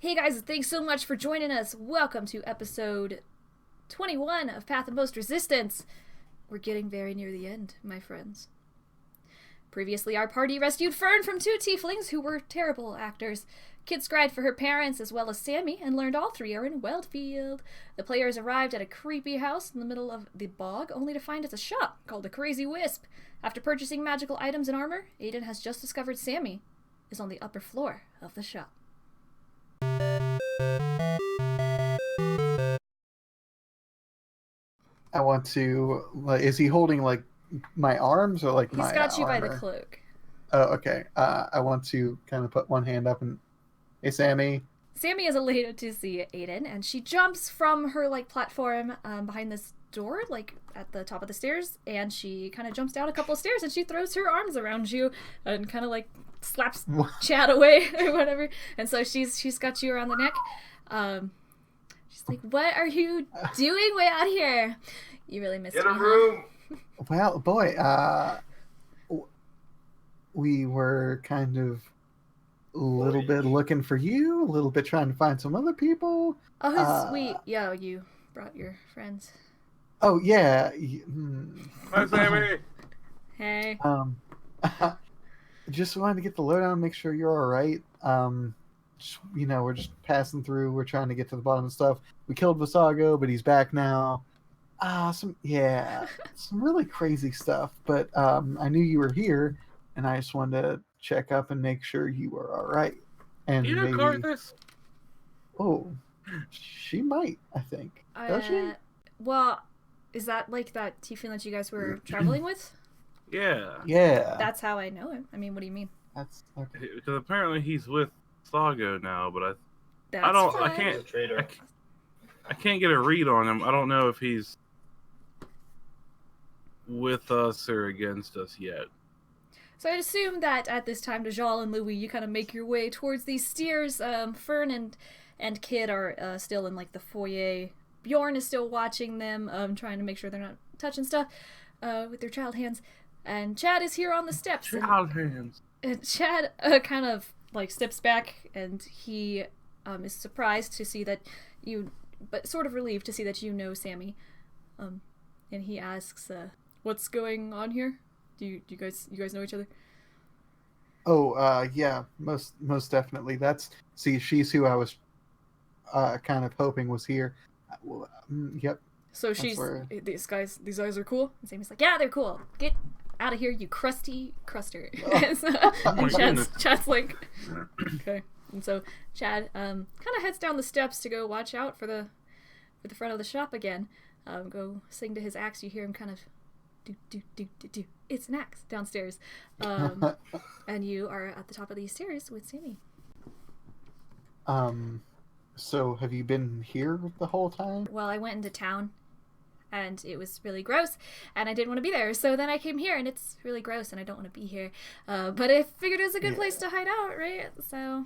Hey guys, thanks so much for joining us. Welcome to episode 21 of Path of Most Resistance. We're getting very near the end, my friends. Previously, our party rescued Fern from two Tieflings who were terrible actors. Kid scried for her parents as well as Sammy and learned all three are in Weldfield. The players arrived at a creepy house in the middle of the bog only to find it's a shop called the Crazy Wisp. After purchasing magical items and armor, Aiden has just discovered Sammy is on the upper floor of the shop. I want to. Like, is he holding like my arms or like He's my got you by the armor? cloak. Oh, okay. I want to kind of put one hand up and, hey, Sammy. Sammy is elated to see Aiden, and she jumps from her platform behind this door, at the top of the stairs, and she kind of jumps down a couple of stairs, and she throws her arms around you and kind of slaps Chad away or whatever. And so she's got you around the neck. She's like, "What are you doing way out here? You really missed me, Get a room." Well, boy, we were kind of a little bit looking for you, a little bit trying to find some other people. Oh, sweet. Yeah, you brought your friends. Oh, yeah. Hi, Sammy. Hey. Just wanted to get the lowdown, make sure you're all right. We're just passing through. We're trying to get to the bottom of stuff. We killed Visago, but he's back now. Some really crazy stuff. But I knew you were here, and I just wanted to check up and make sure you were all right. And You know maybe, Carthus? oh, she might. I think. Does she? Well, is that that Tiefling that you guys were traveling with? Yeah. Yeah. That's how I know him. I mean, what do you mean? That's okay. Because apparently he's with Sago now, but That's I can't get a read on him. I don't know if he's with us or against us yet. So I'd assume that at this time, Dajal and Louis, you kind of make your way towards these steers. Fern and Kid are still in the foyer. Bjorn is still watching them, trying to make sure they're not touching stuff with their child hands. And Chad is here on the steps. Child hands. And Chad kind of steps back, and he is surprised to see that you, but sort of relieved to see that you know Sammy. And he asks, "What's going on here? Do you guys know each other?" Oh, yeah, most definitely. She's who I was kind of hoping was here. Yep. So these guys are cool. And Sammy's like, "Yeah, they're cool. Get out of here, you crusty cruster." And Chad's like, "Okay." And so Chad kind of heads down the steps to go watch out for the front of the shop again. Go sing to his axe. You hear him kind of do. It's an axe downstairs. And you are at the top of these stairs with Sammy. So have you been here the whole time? Well, I went into town, and it was really gross, and I didn't want to be there. So then I came here, and it's really gross, and I don't want to be here. But I figured it was a good place to hide out, right? So.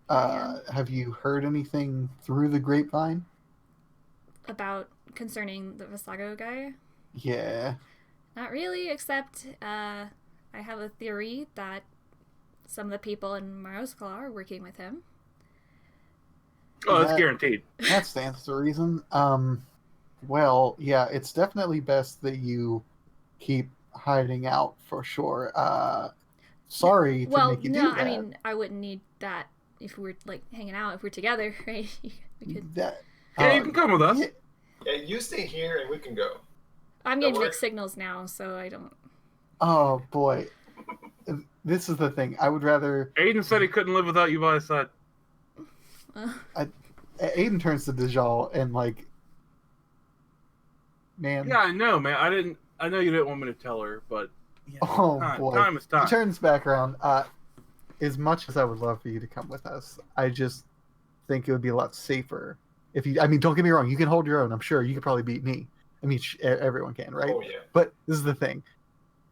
Have you heard anything through the grapevine? Concerning the Visago guy? Yeah. Not really, except I have a theory that some of the people in Morosclaw are working with him. Oh, that's guaranteed. That stands to reason. Well, yeah, it's definitely best that you keep hiding out for sure. Sorry to make you do that. Well, no, I mean, I wouldn't need that if we were hanging out, if we're together, right? We could. Yeah, you can come with us. Yeah, you stay here and we can go. I'm getting mixed signals now, so I don't. Oh boy, this is the thing. I would rather. Aiden said he couldn't live without you by his side. Aiden turns to Dajal and man. Yeah, I know, man. I know you didn't want me to tell her, but yeah, boy, time is time. He turns back around. As much as I would love for you to come with us, I just think it would be a lot safer if you. I mean, don't get me wrong. You can hold your own. I'm sure you could probably beat me. I mean, everyone can, right? Oh, yeah. But this is the thing.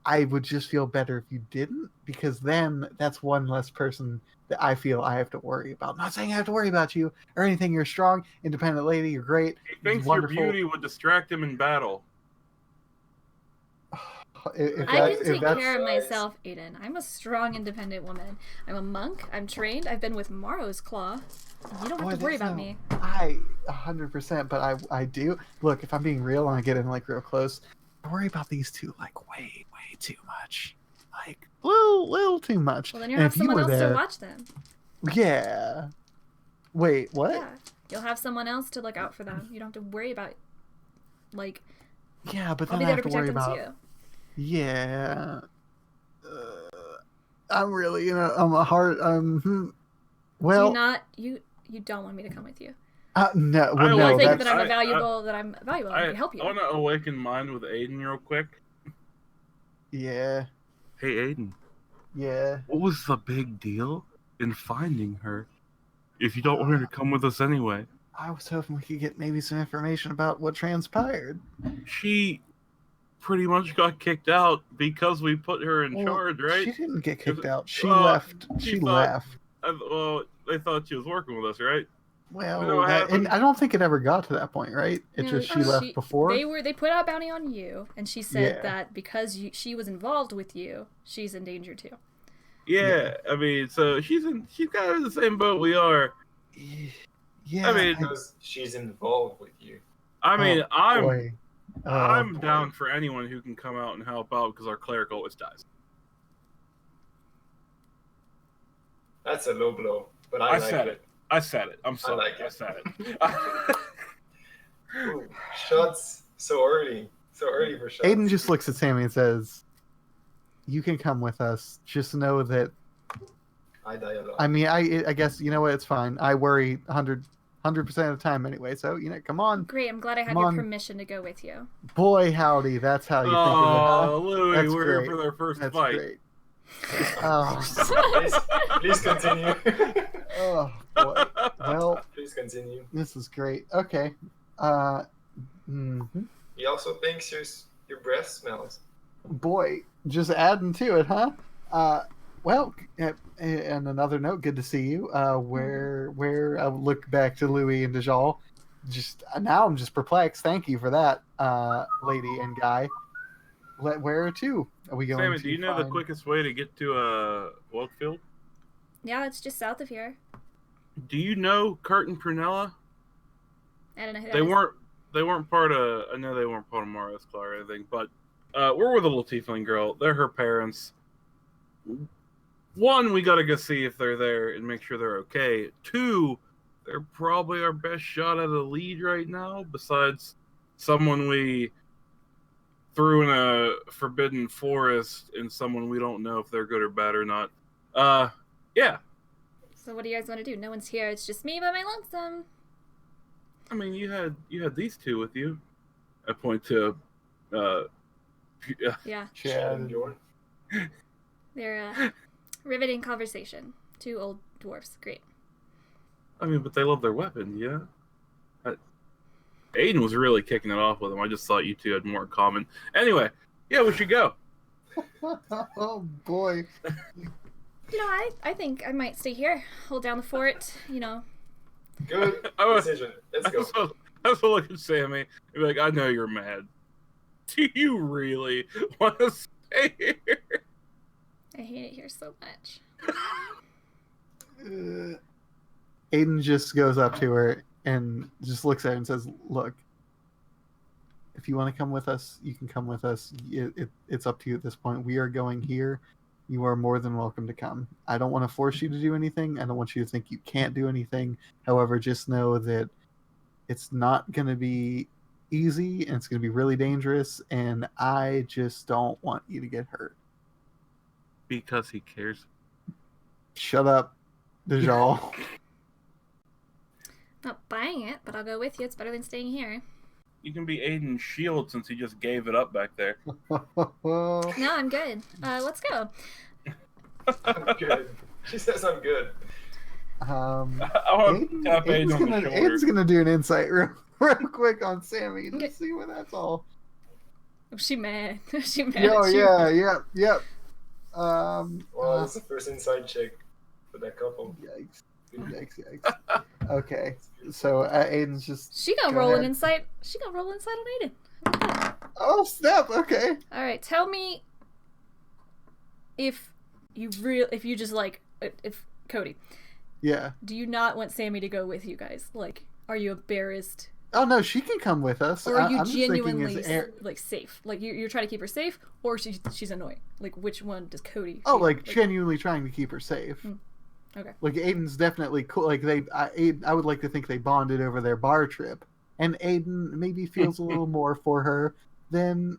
I would just feel better if you didn't, because then that's one less person that I feel I have to worry about. I'm not saying I have to worry about you or anything. You're a strong, independent lady. You're great. He thinks your beauty would distract him in battle. I can take that's care of myself, Aiden. I'm a strong, independent woman. I'm a monk. I'm trained. I've been with Morrow's Claw. You don't have to worry about me. I 100%, but I do. Look, if I'm being real and I get in like real close, I worry about these two like way too much. Like little too much. Well, then you'll And have if you someone were else to there, watch them. yeah. Wait, what? Yeah, you'll have someone else to look out for them. You don't have to worry about, like. Yeah, but I'll then be I there have to to worry protect them about. too. Yeah. I'm really, I'm a hard. Do Well, you don't want me to come with you? no. Well, I You no. think That's that I'm valuable. I can help you. I want to awaken mind with Aiden real quick. yeah. Hey, Aiden, Yeah. what was the big deal in finding her? If you don't want her to come with us anyway. I was hoping we could get maybe some information about what transpired. She pretty much got kicked out because we put her in charge, right? She didn't get kicked out. She Well, left. she She thought- left. Well, they thought she was working with us, right? Well, You know what and happened? I don't think it ever got to that point, right? It No, just she left before. They put out a bounty on you, and she said Yeah. that because she was involved with you, she's in danger too. Yeah, I mean, so she's kind of in the same boat we are. Yeah. I mean, Because she's involved with you. I mean, boy. I'm boy. down for anyone who can come out and help out because our cleric always dies. That's a low blow, but I like said it. I said it. I'm sorry. like it. I said it. Ooh, shots so early. So early for shots. Aiden just looks at Sammy and says, "You can come with us. Just know that." I die a lot. I mean, I guess you know what? It's fine. I worry 100% of the time anyway. So come on, Great, I'm glad I have Come your on. permission to go with you. boy, howdy. That's how you think of it, huh? Oh, Louie, That's we're great. here for their first That's fight. great. Oh, Please continue. oh boy. Well, Please continue. this is great. Okay. Mhm. He also thinks your breath smells. Boy, just adding to it, huh? Well, and another note, good to see you. Where I look back to Louis and Dejal. Just now, I'm just perplexed. Thank you for that, lady and guy. Where to? Are we going? Sammy, to do you know the find- quickest way to get to Wakefield? Yeah, it's just south of here. Do you know Kurt and Prunella? I don't know who that They is. weren't part of. I know they weren't part of Morrow's Claw or anything, but we're with a little tiefling girl. They're her parents. One, we gotta go see if they're there and make sure they're okay. Two, they're probably our best shot at a lead right now, besides someone we threw in a forbidden forest and someone we don't know if they're good or bad or not. Yeah. So what do you guys want to do? No one's here. It's just me by my lonesome. I mean, you had these two with you. I point to Yeah, Chad and Jordan. they're riveting conversation. Two old dwarfs. Great. I mean, but they love their weapons, yeah. Aiden was really kicking it off with them. I just thought you two had more in common. Anyway, yeah, we should go. Oh boy. I think I might stay here, hold down the fort. Good I was- decision. Let's go. I was looking at Sammy and be like, I know you're mad. Do you really want to stay here? I hate it here so much. Aiden just goes up to her and just looks at her and says, "Look, if you want to come with us, you can come with us. It's up to you at this point. We are going here. You are more than welcome to come. I don't want to force you to do anything. I don't want you to think you can't do anything. However, just know that it's not going to be easy and it's going to be really dangerous, and I just don't want you to get hurt." Because he cares. Shut up, Dejal. Not buying it, but I'll go with you. It's better than staying here. You can be Aiden's shield since he just gave it up back there. No, I'm good. Let's go. I'm good. She says I'm good. I want to tap Aiden on the shoulder. Aiden's gonna do an insight real quick on Sammy to see what that's all. Oh, she mad. She mad. Oh She- yeah. Well, it's the first inside check for that couple. Yikes. Okay, so Aiden's just. She gonna Go roll an ahead. insight. She gonna roll insight on Aiden. Oh, snap. Okay. All right, tell me if you just like if Cody, Yeah. do you not want Sammy to go with you guys? Like, are you embarrassed, Oh, no, she can come with us. or are you I'm just thinking genuinely is like safe? Like you're trying to keep her safe, or she's annoying? Like which one does Cody? Oh, feel? like genuinely trying to keep her safe. Okay. Like Aiden's definitely cool. Like I would like to think they bonded over their bar trip, and Aiden maybe feels a little more for her than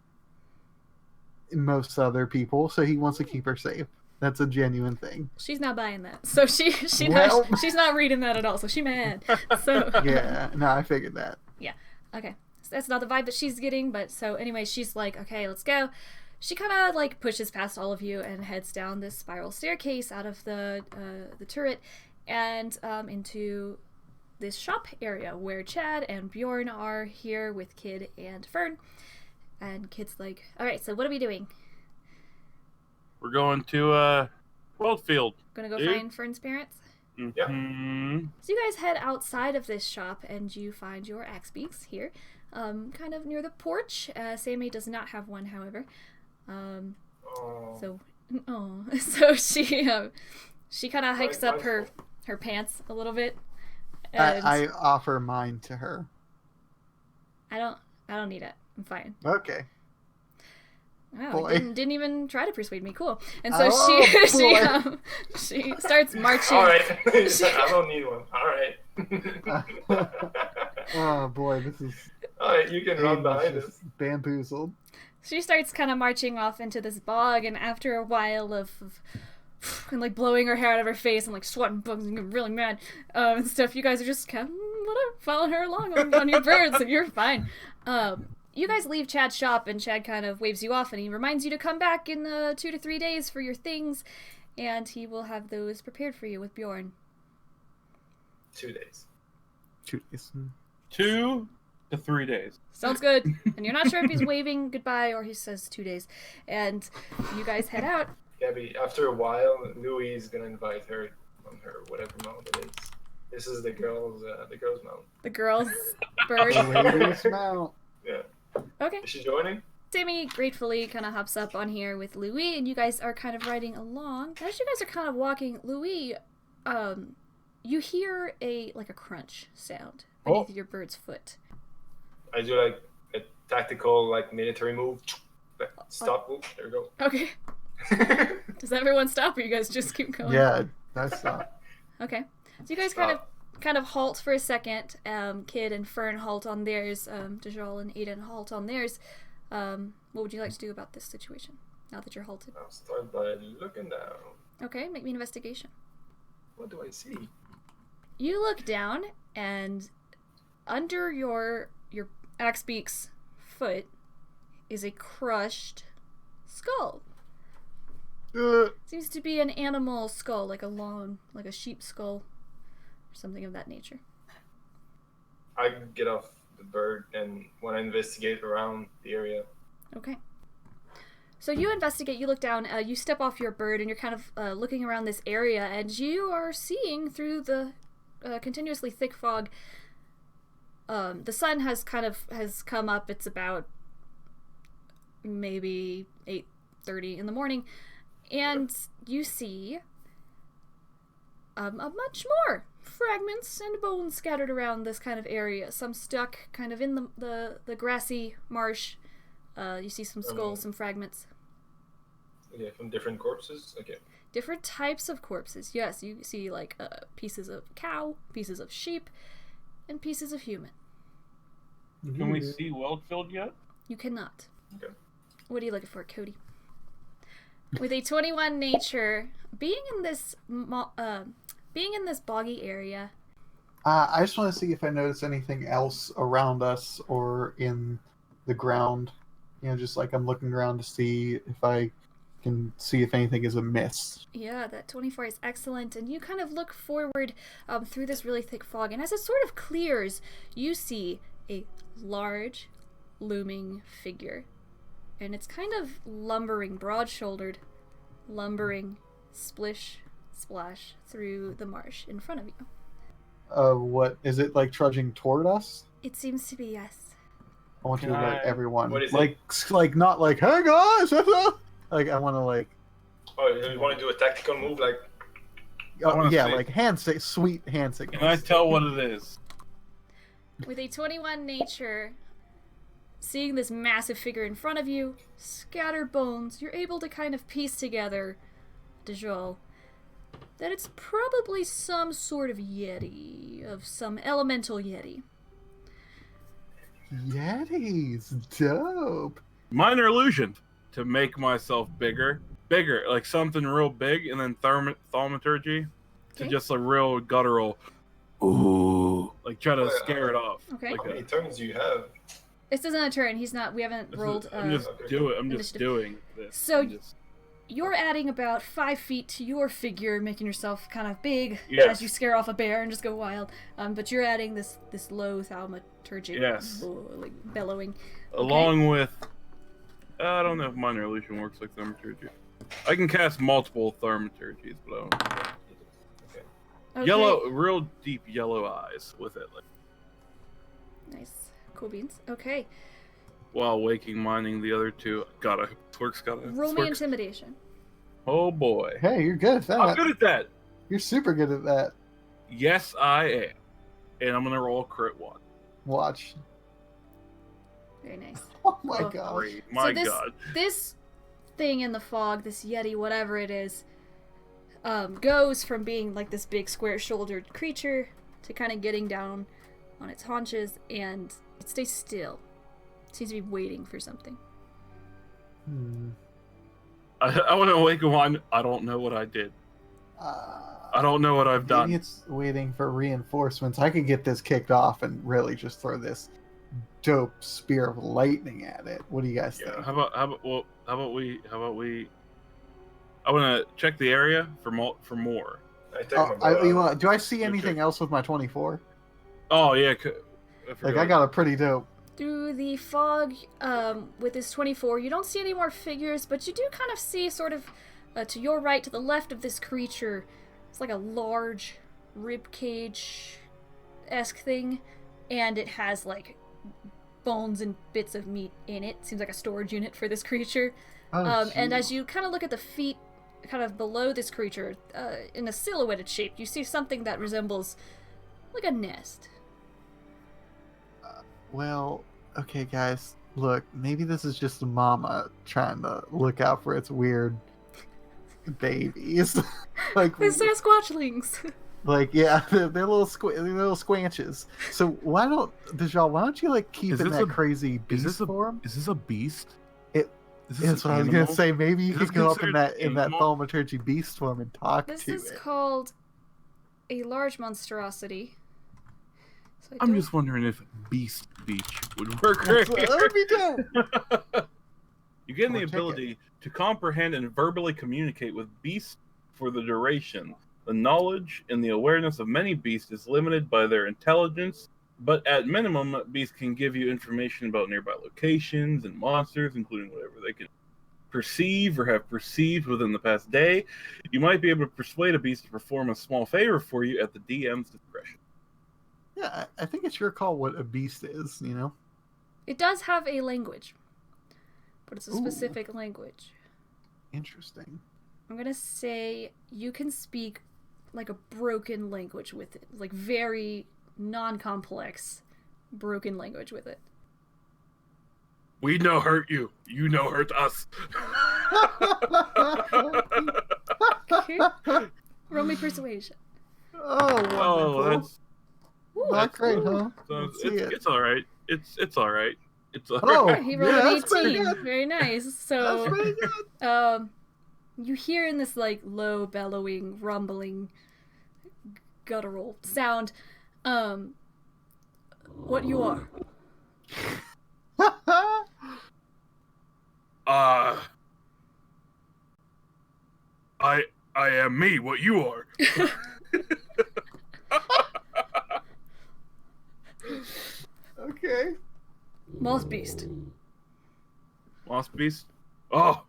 most other people, so he wants to keep her safe. That's a genuine thing. She's not buying that, so she's not reading that at all. So she mad. So Yeah, no, I figured that. yeah, okay. So that's not the vibe that she's getting. But so anyway, she's like, okay, let's go. She kind of like pushes past all of you and heads down this spiral staircase out of the turret and into this shop area where Chad and Bjorn are here with Kid and Fern. And Kid's like, all right, so what are we doing? We're going to Wildfield. Gonna go Dude. find Fern's parents? Mm-hmm. So you guys head outside of this shop and you find your axe beaks here, kind of near the porch. Sammy does not have one, however. So she kind of hikes up her pants a little bit. And I offer mine to her. I don't need it. I'm fine. Okay. Wow, Boy. didn't even try to persuade me. Cool. And so Oh, she starts marching. All right. I don't need one. All right. Oh boy, this is All right, you can run behind us. just bamboozled. She starts kind of marching off into this bog, and after a while of and like blowing her hair out of her face and like sweating bugs and getting really mad and stuff, you guys are just kind of whatever, following her along on your bird, so you're fine. You guys leave Chad's shop, and Chad kind of waves you off, and he reminds you to come back in 2 to 3 days for your things, and he will have those prepared for you with Bjorn. 2 days. 2 days. 2 to 3 days. Sounds good. And you're not sure if he's waving goodbye or he says 2 days. And you guys head out. Gabby, after a while, Louis is gonna invite her on her whatever mount it is. This is the girl's mount. The girl's bird. The ladies mount. Yeah. Okay. Is she joining? Sammy gratefully kind of hops up on here with Louis, and you guys are kind of riding along. As you guys are kind of walking, Louis, you hear a crunch sound beneath your bird's foot. I do like a tactical military move. Stop move. There we go. Okay. Does everyone stop, or you guys just keep going? Yeah, that's not. Okay. So you guys kind of halt for a second. Kid and Fern halt on theirs. Dajal and Aiden halt on theirs. What would you like to do about this situation now that you're halted? I'll start by looking down. Okay, make me an investigation. What do I see? You look down, and under your Axebeak's foot is a crushed skull. Seems to be an animal skull, like a sheep skull, or something of that nature. I get off the bird and want to investigate around the area. Okay. So you investigate, you look down, you step off your bird, and you're kind of looking around this area, and you are seeing through the continuously thick fog. The sun has come up. It's about maybe 8:30 in the morning, and you see a much more fragments and bones scattered around this kind of area. Some stuck kind of in the grassy marsh. You see some skulls, some fragments. Okay, from different corpses? Okay. Different types of corpses. Yes, you see pieces of cow, pieces of sheep, and pieces of human. Can we see Wildfield yet? You cannot. Okay. What are you looking for, Cody? With a 21 nature, being in this boggy area. I just want to see if I notice anything else around us or in the ground. Just like I'm looking around to see if I can see if anything is amiss. Yeah, that 24 is excellent. And you kind of look forward through this really thick fog. And as it sort of clears, you see a large, looming figure. And it's kind of lumbering, broad-shouldered, splish, splash through the marsh in front of you. What is it like trudging toward us? It seems to be, yes. I want you to Can alert I- everyone. what is like not like, hey guys! Like, I want to like, Oh, you want to do a tactical move like? oh, wanna yeah, see- like sweet hand Can I signals. tell what it is? With a 21 nature, seeing this massive figure in front of you, scattered bones, you're able to kind of piece together, Dejol, that it's probably some sort of yeti, of some elemental yeti. Yetis, dope. Minor illusion to make myself bigger, like something real big, and then thaumaturgy to Okay. just a real guttural, ooh, like try to scare it off. Okay. Like How many turns do you have? This isn't a turn. He's not. We haven't rolled. I'm just initiative. doing this. So I'm just- You're adding about 5 feet to your figure, making yourself kind of big Yes. as you scare off a bear and just go wild. But you're adding this low thaumaturgy, Yes. like bellowing. along with, I don't know if minor illusion works like thaumaturgy. I can cast multiple thaumaturgies, but I don't. Okay. Yellow, real deep yellow eyes with it, like, Nice, cool beans. Okay, while waking mining the other two. Twerk's gotta. roll me Twerk's- intimidation. Oh boy. Hey, you're good at that. I'm good at that. You're super good at that. Yes, I am. And I'm gonna roll a crit one. Watch. Very nice. Oh my Oh, gosh. Great. My this, god. This thing in the fog, this yeti, whatever it is, goes from being like this big square-shouldered creature to kind of getting down on its haunches, and it stays still. It seems to be waiting for something. I want to awaken one. I don't know what I did. I don't know what I've Maybe done. it's waiting for reinforcements. I could get this kicked off and really just throw this dope spear of lightning at it. What do you guys Yeah. think? How about we? I want to check the area for more. I take my Oh, bow out. do I see Okay. anything else with my 24? Oh yeah. Like, I got a pretty dope. Through the fog, with this 24, you don't see any more figures, but you do kind of see sort of to your right, to the left of this creature, it's like a large rib cage-esque thing, and it has like bones and bits of meat in it. Seems like a storage unit for this creature. Oh, And as gee. you kind of look at the feet, kind of below this creature, in a silhouetted shape, you see something that resembles like a nest. Well, okay, guys. Look, maybe this is just a mama trying to look out for its weird babies. like, The Sasquatchlings. yeah, they're little squanches. So why don't you like keep Is in this that a- crazy beast form? Is this a beast? It- Is That's what I was gonna say. Maybe you Is could this go up in considered that animal? thaumaturgy beast form and talk This to is it. called a large monstrosity. So I'm just wondering if Beast Beach would work. That would be dope. You gain the Or take ability to comprehend and verbally communicate with beasts for the duration. The knowledge and the awareness of many beasts is limited by their intelligence, but at minimum, beasts can give you information about nearby locations and monsters, including whatever they can perceive or have perceived within the past day. You might be able to persuade a beast to perform a small favor for you at the DM's discretion. Yeah, I think it's your call what a beast is. You know. It does have a language, but it's a Ooh. specific language. Interesting. I'm gonna say you can speak like a broken language with it, like very non-complex broken language with it. We no hurt you. You no hurt us. Okay. Roll me persuasion. Oh, wonderful. Oh, that's Ooh, Not great, ooh. huh? so Let's see it. it's all right. It's all right. It's all Oh, right. He rolled yeah, an that's pretty 18. good. Very nice. That's So, pretty good. you hear in this like low bellowing, rumbling, guttural sound, what you are. I am me. What you are. Okay. Moss Beast. Lost beast. Oh,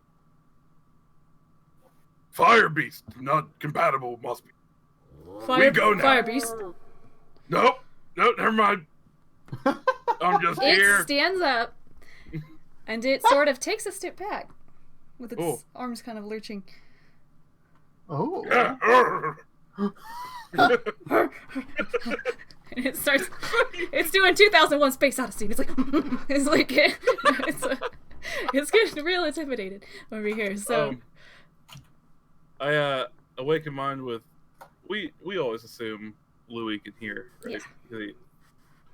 fire beast. Not compatible. Must be. Fire, go now. Fire Beast. Nope. Nope. Never mind. I'm just It here. stands up, and it sort of takes a step back, with its Oh. arms kind of lurching. Oh. And it starts. It's doing 2001: Space Odyssey. It's like it's getting real intimidated over here. So I awaken mind with we always assume Louis can hear, right? Yeah.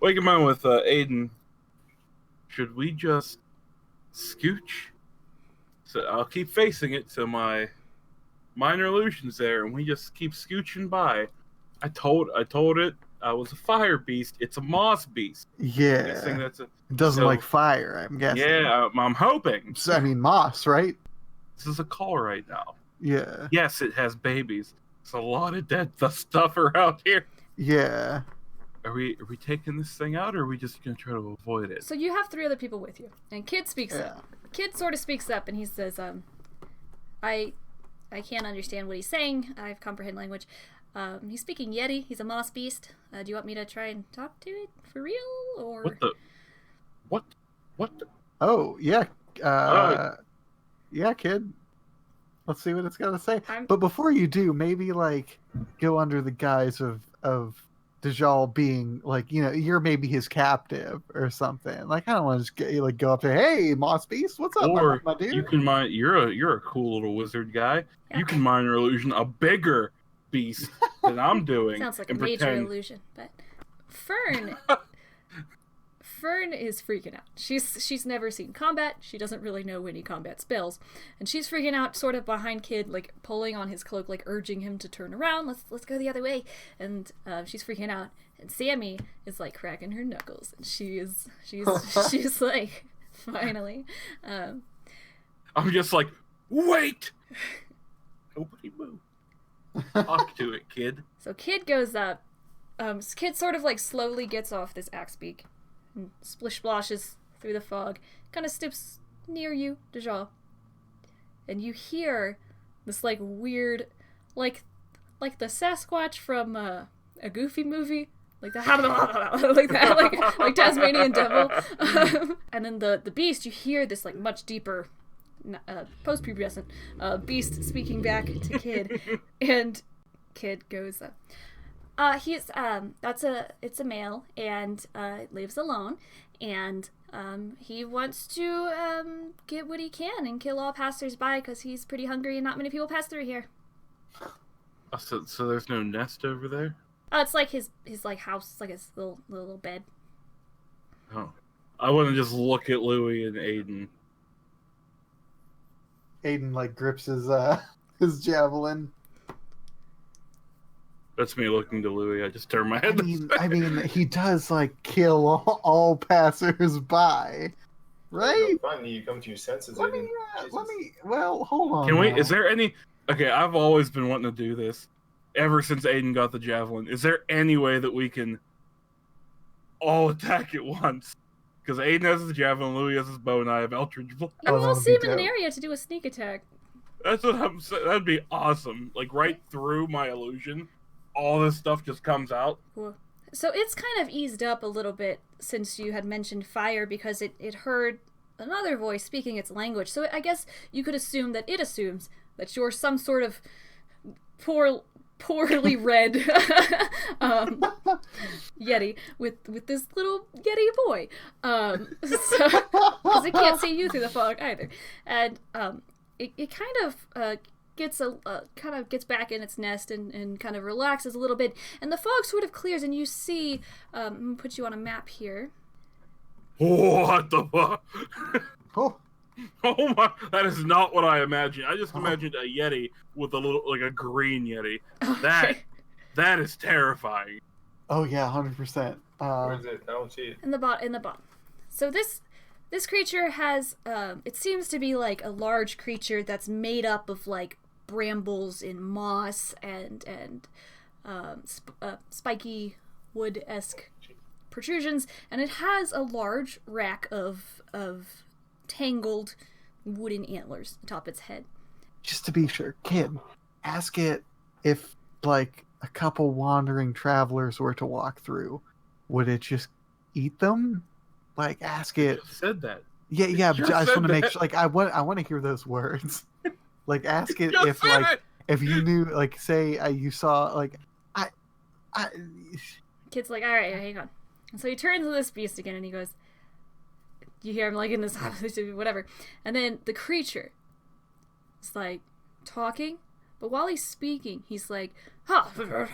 Awaken mind with Aiden. Should we just scooch? So I'll keep facing it to my minor illusions there, and we just keep scooching by. I told it I was a fire beast. It's a moss beast. Yeah. Guessing that's a It doesn't so- like fire, I'm guessing. yeah. I'm hoping. So, I mean, moss, right? This is a call right now. Yeah. Yes, it has babies. There's a lot of dead stuff around here. Yeah. Are we taking this thing out, or are we just gonna try to avoid it? So you have 3 other people with you, and Kid speaks Yeah. up. Kid sort of speaks up, and he says, I can't understand what he's saying. I comprehend language. He's speaking Yeti. He's a moss beast. Do you want me to try and talk to it for real, or What the? What? The? Oh, yeah. Yeah, kid. Let's see what it's got to say. But before you do, maybe, like, go under the guise of Dajal being, like, you know, you're maybe his captive or something. Like, I don't want to just go up there, hey, Moss Beast, what's up, Or my dude? you can mine. You're a cool little wizard guy. You can minor illusion a bigger beast than I'm doing. sounds like a and major pretend. illusion. But Fern is freaking out. She's never seen combat. She doesn't really know any combat spells, and she's freaking out, sort of behind Kid, like pulling on his cloak, like urging him to turn around. Let's go the other way. And she's freaking out. And Sammy is like cracking her knuckles, and she's like, finally. I'm just like, wait. Nobody move. Talk to it, kid. So Kid goes up. Kid sort of like slowly gets off this axe beak and splish splashes through the fog. Kind of steps near you, Dajal. And you hear this like weird, like the Sasquatch from a Goofy movie, like the like that, like Tasmanian Devil. And then the beast, you hear this like much deeper, post-pubescent beast speaking back to Kid, and Kid goes, it's a male, and lives alone, and he wants to get what he can and kill all passersby because he's pretty hungry and not many people pass through here. So there's no nest over there? It's like his like house, like his little bed. Oh, I want to just look at Louis and Aiden. Aiden, like, grips his javelin. That's me looking to Louis. I just turn my head. I mean, he does, like, kill all passers-by, right? No, finally, you come to your senses. Let Aiden. me, Jesus. well, hold on. Can we? now. Is there any? Okay, I've always been wanting to do this ever since Aiden got the javelin. Is there any way that we can all attack at once? Because Aiden has his javelin, Louis has his bow, and I have Eldritch Blast. You Oh, all that would see be him in an dope. area to do a sneak attack. That's what I'm saying. That'd be awesome. Like right through my illusion, all this stuff just comes out. Cool. So it's kind of eased up a little bit since you had mentioned fire, because it heard another voice speaking its language. So I guess you could assume that it assumes that you're some sort of poorly read Yeti with this little Yeti boy. So because it can't see you through the fog either, and it kind of gets back in its nest and kind of relaxes a little bit, and the fog sort of clears, and you see. I'm gonna put you on a map here. What the fuck? Oh, Oh my! That is not what I imagined. I just imagined a Yeti with a little, like a green Yeti. Okay. That is terrifying. oh yeah, 100%. Where is it? I don't see it. In the bottom. So this creature has it seems to be like a large creature that's made up of like brambles and moss and spiky wood-esque protrusions, and it has a large rack of tangled wooden antlers atop its head. Just to be sure, kid, ask it if, like, a couple wandering travelers were to walk through, would it just eat them? like ask You it. just said that. Yeah. just I just said want to make that. sure. Like I want to hear those words. Like ask it Just if said like it! if you knew like say you saw like I. Kid's like, all right, hang on. And so he turns to this beast again, and he goes, you hear him like in this whatever, and then the creature is like talking, but while he's speaking, he's like, and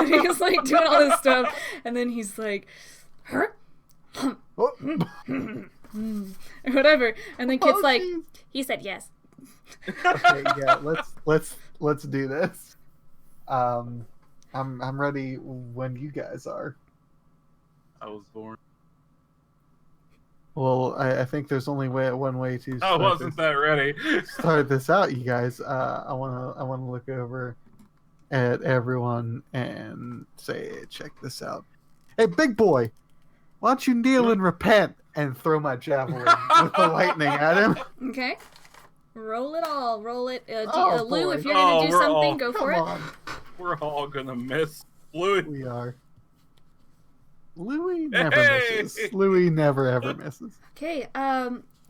he's like doing all this stuff, and then he's like, Oh. whatever, and then Kid's Oh, like, jeez. he said yes. Okay, yeah, let's do this. I'm ready when you guys are. I was born. Well, I think there's only one way to I wasn't that ready. start this out, you guys. I wanna look over at everyone and say, check this out. Hey, big boy, why don't you kneel and repent and throw my javelin with the lightning at him? Okay. Roll it all. Roll it. Oh, Lou, boy. if you're gonna Oh, do we're something, all- go for Come it. on, We're all gonna miss Louis. we are. Louis never Hey! misses. Louis never ever misses. Okay,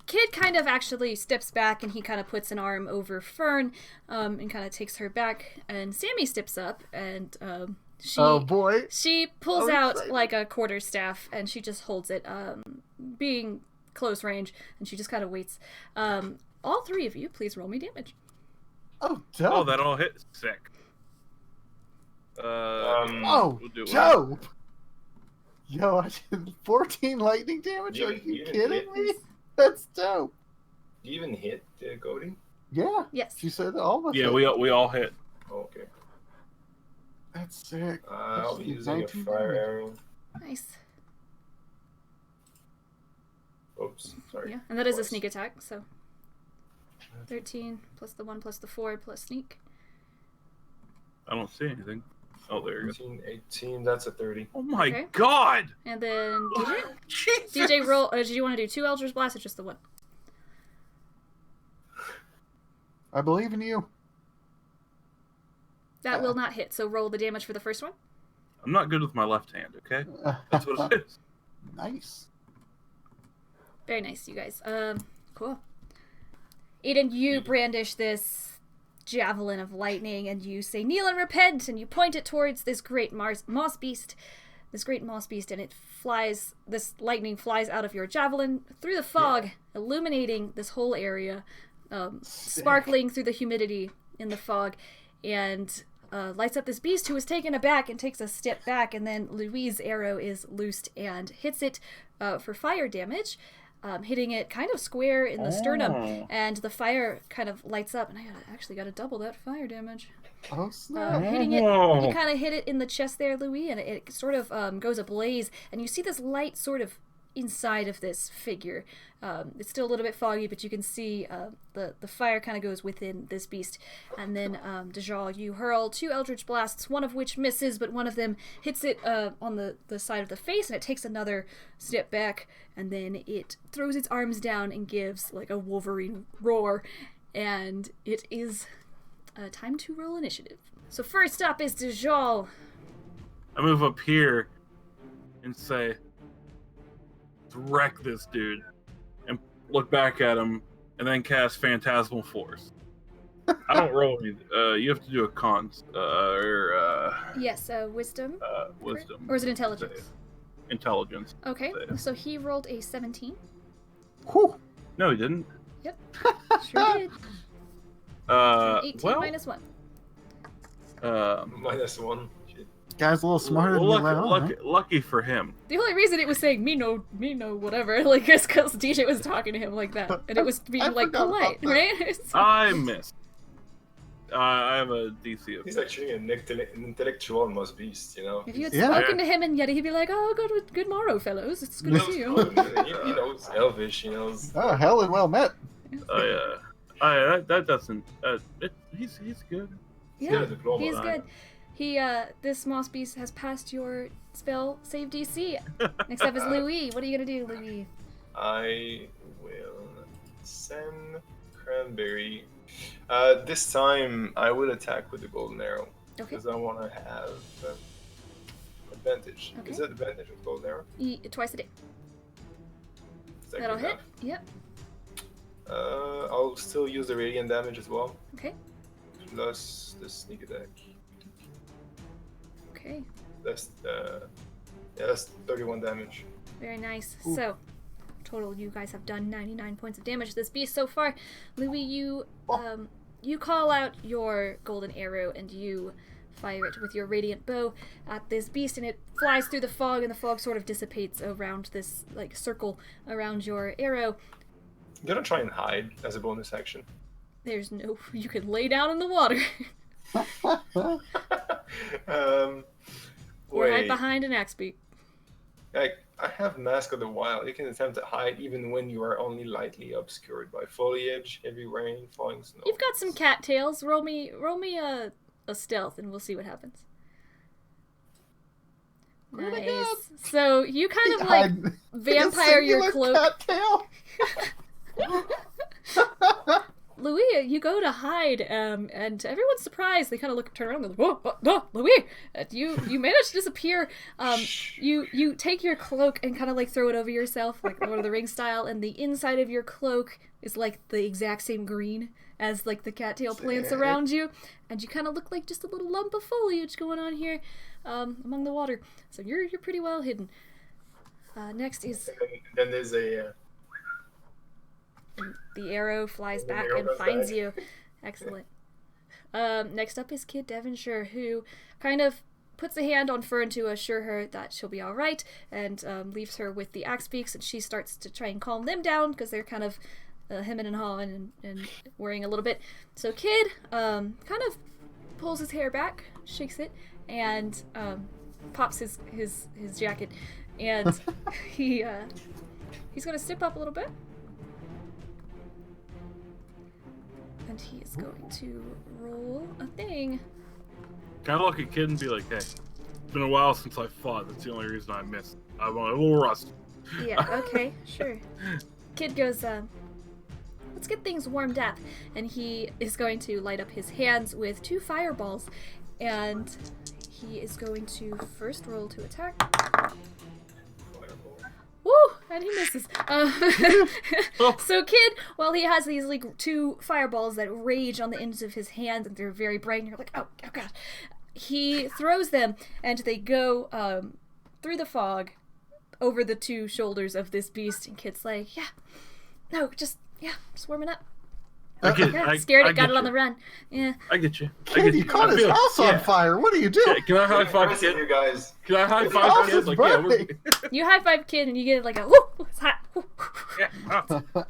Kid kind of actually steps back and he kind of puts an arm over Fern, and kind of takes her back, and Sammy steps up and, Oh boy. she pulls I'm out excited. like a quarterstaff and she just holds it, being close range, and she just kind of waits. All three of you, please roll me damage. Oh, dope. Oh, that all hit. Sick. Oh, we'll do it. dope. Yo, I did 14 lightning damage. You Are didn't- you you didn't kidding hit. me? That's dope. Do you even hit Cody? Yeah. Yes. She said all of Yeah, it. we all hit. Oh, okay. That's sick. I'll be using a 19 fire damage. arrow. Nice. Oops, sorry. Yeah, and that is a Plus. sneak attack, so 13 plus the 1 plus the 4 plus sneak. I don't see anything. Oh, there you go. 17, 18, that's a 30. Oh my Okay. god! And then DJ? Jesus! DJ, roll. Did you want to do 2 Eldritch Blasts or just the 1? I believe in you. That will not hit, so roll the damage for the first one. I'm not good with my left hand, okay? That's what it is. Nice. Very nice, you guys. Cool. Aiden, you brandish this javelin of lightning, and you say, "Kneel and repent," and you point it towards this great moss beast. This great moss beast, and it flies. This lightning flies out of your javelin through the fog, illuminating this whole area, sparkling through the humidity in the fog, and lights up this beast, who is taken aback and takes a step back, and then Louise's arrow is loosed and hits it for fire damage. Hitting it kind of square in the sternum, and the fire kind of lights up, and I actually got to double that fire damage. Oh, snap. Hitting it, Oh. you kind of hit it in the chest there, Louis, and it sort of goes ablaze, and you see this light sort of inside of this figure. It's still a little bit foggy, but you can see the fire kind of goes within this beast. And then, Dejal, you hurl 2 Eldritch Blasts, one of which misses, but one of them hits it on the side of the face, and it takes another step back, and then it throws its arms down and gives like a Wolverine roar, and it is time to roll initiative. So first up is Dejal. I move up here and say, "Let's wreck this dude," and look back at him, and then cast Phantasmal Force. I don't roll any. You have to do a cons or Yes, wisdom. wisdom. Or is it intelligence? Intelligence. Okay, Save. so he rolled a 17. Whew. No, he didn't. Yep, sure did. 18 well, minus 1. -1. Shit. Guy's a little smarter than you let on, huh? lucky for him. The only reason it was saying me no, whatever, like, is because DJ was talking to him like that, and it was being, I like, forgot about polite, that. right? So- I missed. I have a DC of. He's actually an intellectual moss beast, you know. if you had Yeah. spoken to him in Yeti, he'd be like, "Oh, good morrow, fellows. It's good to see you." He knows Elvish, he knows. Oh, hell and well met. That doesn't. He's good. Yeah, Yeah, diploma. he's good. This moss beast has passed your spell save DC. Next up is Louis. What are you gonna do, Louis? I will send Cranberry. This time I will attack with the golden arrow Okay. because I want to have a advantage. Okay. Is that advantage with bow and arrow? Twice a day. Is that That'll good hit. enough? Yep. I'll still use the radiant damage as well, Okay. plus the sneak attack. Okay. That's 31 damage. Very nice. Ooh. So, total, you guys have done 99 points of damage to this beast so far. Louis, you call out your golden arrow and you fire it with your radiant bow at this beast, and it flies through the fog, and the fog sort of dissipates around this like circle around your arrow. I'm gonna try and hide as a bonus action. There's no, you can lay down in the water or hide Wait, behind an axe beak. I have Mask of the Wild. You can attempt to hide even when you are only lightly obscured by foliage, heavy rain, falling snow. You've got some cattails. Roll me a stealth, and we'll see what happens. Pretty Nice. good. So you kind of like vampire your cloak. Louis, you go to hide, and everyone's surprised. They kind of turn around, and they're like, whoa, Louis, you managed to disappear. You take your cloak and kind of like throw it over yourself, like Lord of the Rings style, and the inside of your cloak is like the exact same green as like the cattail plants around you, and you kind of look like just a little lump of foliage going on here, among the water. So you're pretty well hidden. Next is Then there's a. the arrow flies And the back arrow and goes finds back. you. Excellent. Next up is Kid Devonshire, who kind of puts a hand on Fern to assure her that she'll be all right, and leaves her with the axe beaks, and she starts to try and calm them down because they're kind of hemming and hawing and worrying a little bit. So Kid kind of pulls his hair back, shakes it, and pops his jacket, and he's gonna step up a little bit. And he is going to roll a thing. Kind of look at Kid and be like, hey, it's been a while since I fought. That's the only reason I missed. I'm a little rusty. Yeah, okay, sure. Kid goes, let's get things warmed up. And he is going to light up his hands with 2 fireballs. And he is going to first roll to attack. Woo! And he misses. So Kid, while he has these like 2 fireballs that rage on the ends of his hands, and they're very bright, and you're like, oh god. He throws them, and they go through the fog over the 2 shoulders of this beast. And Kid's like, just warming up. Scared it, got it on the run. Yeah. I get you. Kid, you caught his house on fire. What are you doing? Can I high five Impressive, Kid? you guys. Can I high His five house Kid? is Like, burning. You high five Kid, and you get like a whoo, it's hot. Woo. yeah. All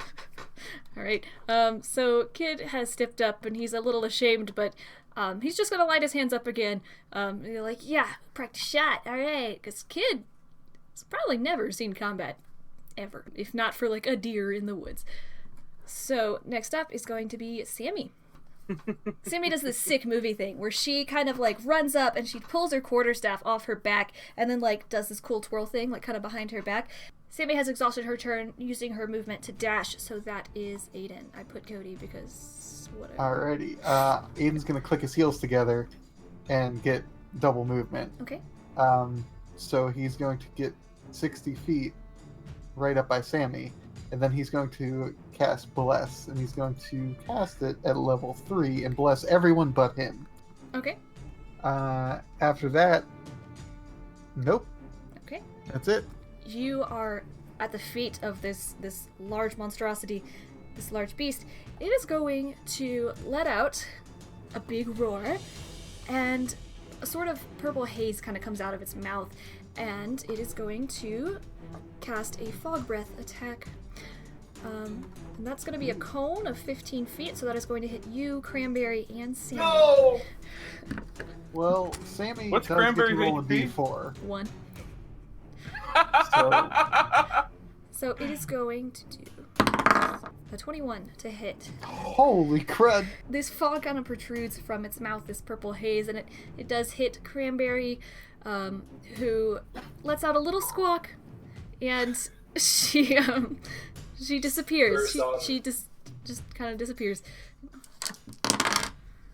right. So Kid has stepped up, and he's a little ashamed, but he's just gonna light his hands up again. You're like, practice shot. All right, because Kid has probably never seen combat ever, if not for like a deer in the woods. So next up is going to be Sammy. Sammy does this sick movie thing where she kind of like runs up and she pulls her quarterstaff off her back and then like does this cool twirl thing like kind of behind her back. Sammy has exhausted her turn using her movement to dash, so that is Aiden. I put Cody because whatever. Alrighty. Aiden's gonna click his heels together and get double movement. Okay. So he's going to get 60 feet right up by Sammy, and then he's going to cast Bless, and he's going to cast it at level 3 and bless everyone but him. Okay. After that, nope. Okay. That's it. You are at the feet of this large monstrosity, this large beast. It is going to let out a big roar, and a sort of purple haze kind of comes out of its mouth, and it is going to cast a fog breath attack. And that's going to be a cone of 15 feet, so that is going to hit you, Cranberry, and Sammy. No! Well, Sammy What's does get to Cranberry's roll a HP? d4. 1. So, So it is going to do a 21 to hit. holy crud. This fog kind of protrudes from its mouth, this purple haze, and it does hit Cranberry, who lets out a little squawk, and she disappears. She just kind of disappears.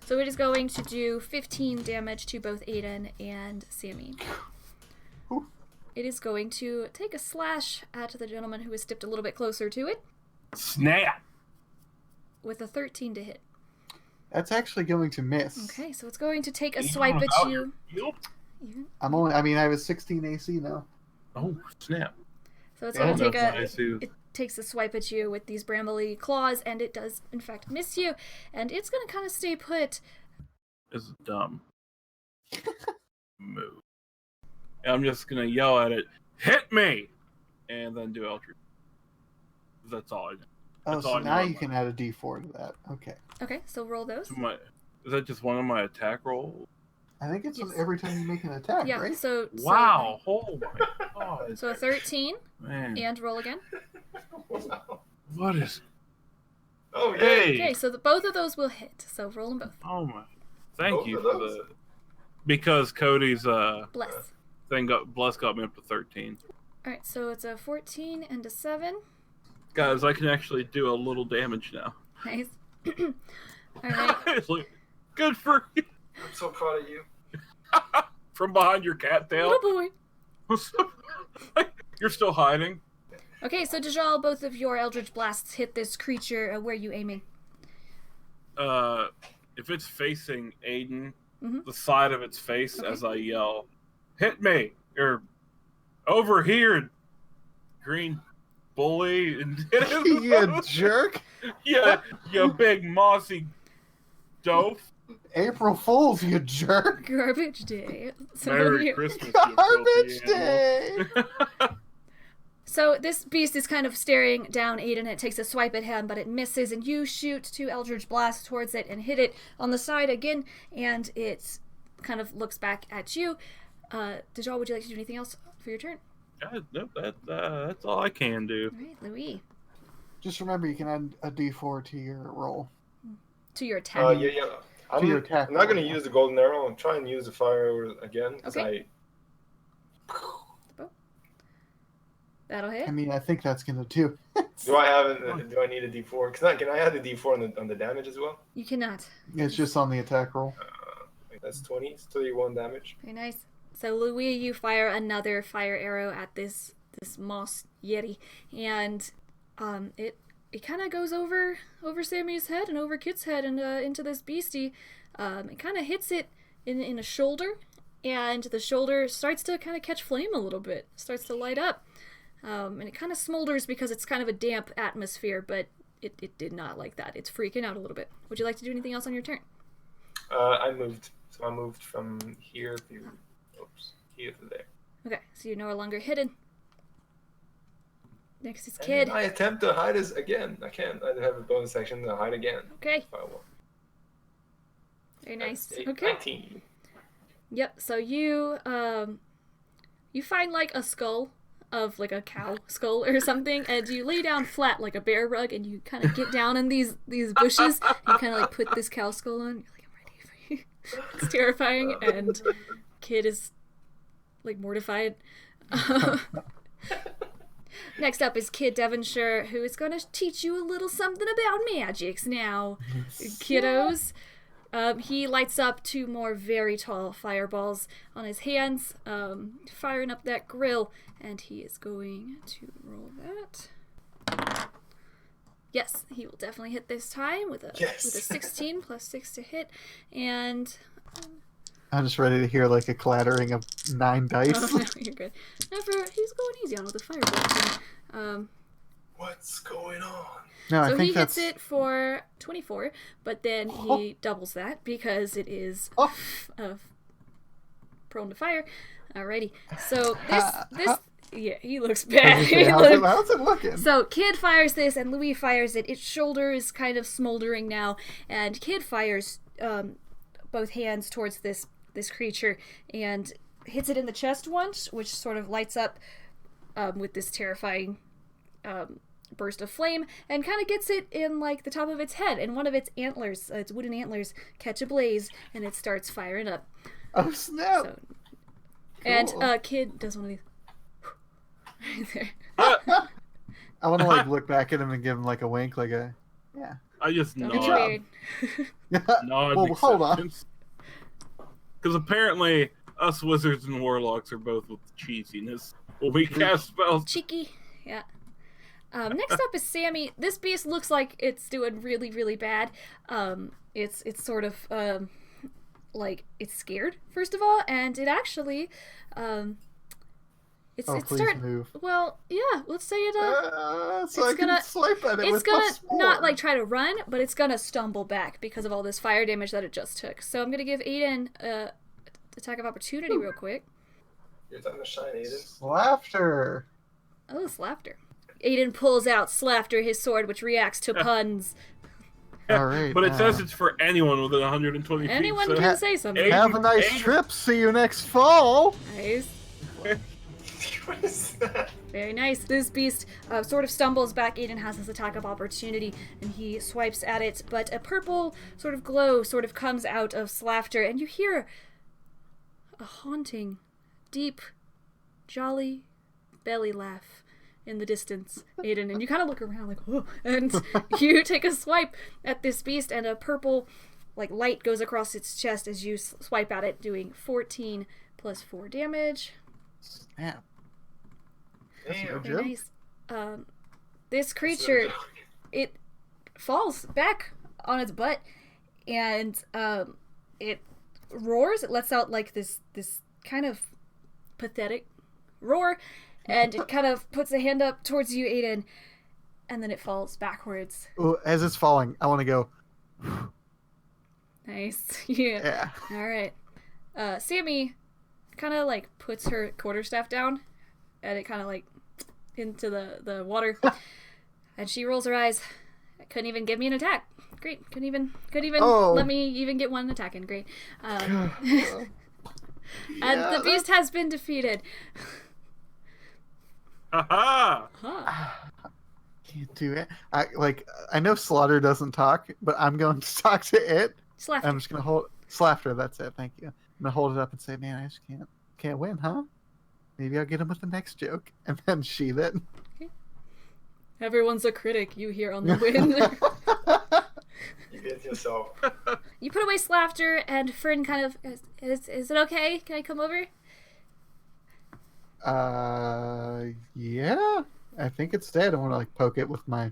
So it is going to do 15 damage to both Aiden and Sammy. It is going to take a slash at the gentleman who has stepped a little bit closer to it Snap. with a 13 to hit. That's actually going to miss. Okay, so it's going to take a Even swipe at without you. your shield? I have a 16 AC now. Oh, snap. So it's Yeah, going to take That's nice, too. it takes a swipe at you with these brambly claws, and it does in fact miss you, and it's going to kind of stay put. It's dumb. Move. And I'm just gonna yell at it, hit me! And then do Eldritch. That's all I do. Oh, That's all so I know now you about can add a D4 to that. Okay. Okay, so roll those. Is that just one of my attack rolls? I think it's Yes. every time you make an attack, Yeah, right? so Wow! Oh my god! So a 13, Man, and roll again. Wow. what is? Oh, yeah. Hey! Okay, so both of those will hit. So roll them both. Oh my! Thank Both you of for those? the. Because Cody's Bless. thing got me up to 13. All right, so it's a 14 and a 7. Guys, I can actually do a little damage now. Nice. All right. It's like, good for you. I'm so proud of you. From behind your cattail. Oh boy. You're still hiding. Okay, so Dajal, both of your Eldritch Blasts hit this creature. Where are you aiming? If it's facing Aiden, Mhm. the side of its face, Okay. as I yell, hit me! Or over here, green bully, and hit him. You jerk! Yeah, you big mossy dope. April Fools, you jerk! Garbage day. So Merry you- Christmas, you Garbage filthy day! animal. So this beast is kind of staring down Aiden. It takes a swipe at him, but it misses, and you shoot 2 Eldritch Blasts towards it and hit it on the side again, and it kind of looks back at you. Dajal, would you like to do anything else for your turn? Nope, that's all I can do. All right, Louis. Just remember, you can add a D4 to your roll. To your attack. Yeah. To your attack I'm not going to roll. use the golden arrow. I'm trying to use the fire arrow again. 'Cause Okay. That'll hit. I mean, I think that's gonna do. Do I need a D4? Can I add the D4 on the damage as well? You cannot. It's just on the attack roll. That's 20. It's 31 damage. Very nice. So Louis, you fire another fire arrow at this moss yeti, and it kind of goes over Sammy's head and over Kit's head and into this beastie. It kind of hits it in a shoulder, and the shoulder starts to kind of catch flame a little bit. Starts to light up, and it kind of smolders because it's kind of a damp atmosphere, but it did not like that. It's freaking out a little bit. Would you like to do anything else on your turn? I moved. So I moved from here to here to there. Okay, so you're no longer hidden. Next is And Kid. I attempt to hide this again. I can't. I have a bonus action to hide again. Okay, If I want. very nice. That's Okay. 19. Yep. So you find like a skull of like a cow skull or something, and you lay down flat like a bear rug, and you kind of get down in these bushes. You kind of like put this cow skull on. You're like, I'm ready for you. It's terrifying, and Kid is like mortified. Next up is Kid Devonshire, who is going to teach you a little something about magics now, kiddos. He lights up 2 more very tall fireballs on his hands, firing up that grill, and he is going to roll that. Yes, he will definitely hit this time with a 16 plus 6 to hit, and I'm just ready to hear like a clattering of 9 dice. oh, no, you're good. No, he's going easy on with the fireball. What's going on? No, I So think he that's hits it for 24, but then he doubles that because it is Oh. prone to fire. Alrighty. So this How- yeah, he looks I was bad. gonna say, how's it looking? So Kid fires this, and Louis fires it. Its shoulder is kind of smoldering now, and Kid fires both hands towards this creature and hits it in the chest once, which sort of lights up with this terrifying burst of flame, and kind of gets it in like the top of its head, and one of its antlers, its wooden antlers, catch a blaze, and it starts firing up. Oh snap! So, and Cool. Kid does one of these. Right there. I want to like look back at him and give him like a wink, like a yeah. I just Don't nod. be weird. Nod Well, hold on. Because apparently us wizards and warlocks are both with cheesiness. Will we cast spells? Cheeky. Yeah. Next up is Sammy. This beast looks like it's doing really, really bad. It's sort of like it's scared first of all, and it actually it's please move. Well, yeah. Let's say it. So I can swipe at it. It's with gonna my sword. not like try to run, but it's gonna stumble back because of all this fire damage that it just took. So I'm gonna give Aiden attack of opportunity real quick. Your time to shine, Aiden. Laughter. Oh, it's laughter. Aiden pulls out Slafter, his sword, which reacts to puns. All right. But it says it's for anyone within 120 Anyone feet. So can say something. Have a nice Aiden- trip. See you next fall. Nice. What is that? Very nice. This beast sort of stumbles back. Aiden has his attack of opportunity, and he swipes at it, but a purple sort of glow sort of comes out of Slafter, and you hear a haunting, deep, jolly belly laugh in the distance, Aiden, and you kind of look around like, oh, and you take a swipe at this beast, and a purple like light goes across its chest as you swipe at it, doing 14 plus 4 damage. Snap. Damn. Joke. Nice. This creature, it falls back on its butt, and it roars. It lets out like this kind of pathetic roar, and it kind of puts a hand up towards you, Aiden, and then it falls backwards. Ooh, as it's falling, I want to go. Nice. Yeah. Yeah. All right. Sammy kind of like puts her quarterstaff down, and it kind of like into the water, and she rolls her eyes. Couldn't even give me an attack. Great. Couldn't even let me even get one attack in. Great. And the beast has been defeated. Haha! Huh. Can't do it. I know Slaughter doesn't talk, but I'm going to talk to it. Slafter. I'm just gonna hold Slaughter. That's it. Thank you. I'm gonna hold it up and say, "Man, I just can't win, huh? Maybe I'll get him with the next joke." And then sheath it. Everyone's a critic. You hear on the wind. You get yourself. You put away Slafter, and Fern kind of is it okay? Can I come over? Yeah. I think it's dead. I want to poke it with a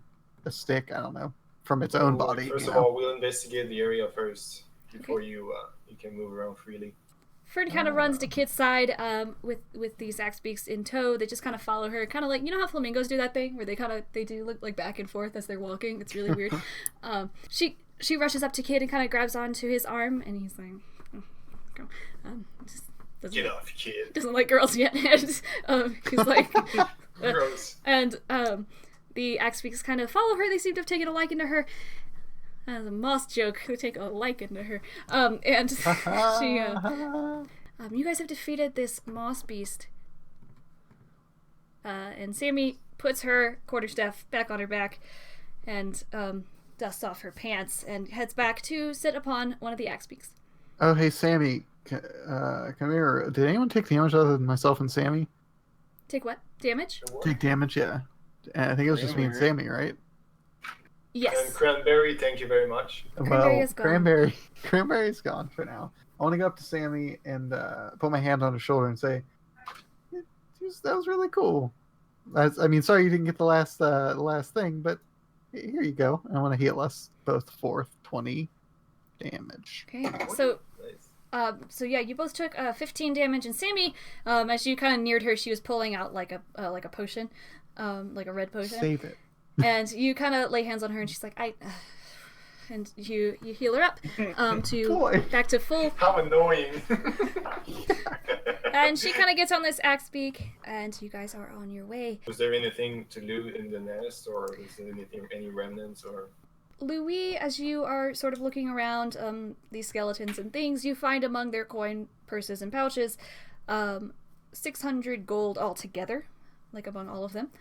stick. I don't know, from its own body. First you of know? all, we'll investigate the area first before you can move around freely. Fern kind of runs to Kit's side with these axe beaks in tow. They just kind of follow her, kind of like, you know how flamingos do that thing where they do look like back and forth as they're walking. It's really weird. She rushes up to Kit and kind of grabs onto his arm, and he's like, oh, go. Just Get off, kid. doesn't like girls yet. And he's like, Gross. and the axe beaks kind of follow her. They seem to have taken a liking to her. As a moss joke, they take a liking to her. And she, you guys have defeated this moss beast. And Sammy puts her quarterstaff back on her back and dusts off her pants and heads back to sit upon one of the axe beaks. Oh, hey, Sammy. Come here. Did anyone take damage other than myself and Sammy? Take what? Damage? Take damage, yeah. And I think it was just me and Sammy, right? Yes. And Cranberry, thank you very much. Cranberry is gone. Cranberry's gone for now. I want to go up to Sammy and put my hand on his shoulder and say, "That was really cool." Sorry you didn't get the last thing, but here you go. I want to heal us both for 20 damage. Okay, so Nice. so yeah, you both took 15 damage, and Sammy, as you kind of neared her, she was pulling out like a potion, like a red potion. Save it. And you kind of lay hands on her, and she's like, and you heal her up Boy. back to full. How annoying. And she kind of gets on this axe beak, and you guys are on your way. Was there anything to loot in the nest, or is there any remnants, or? Louis, as you are sort of looking around these skeletons and things, you find among their coin purses and pouches 600 gold altogether, like among all of them.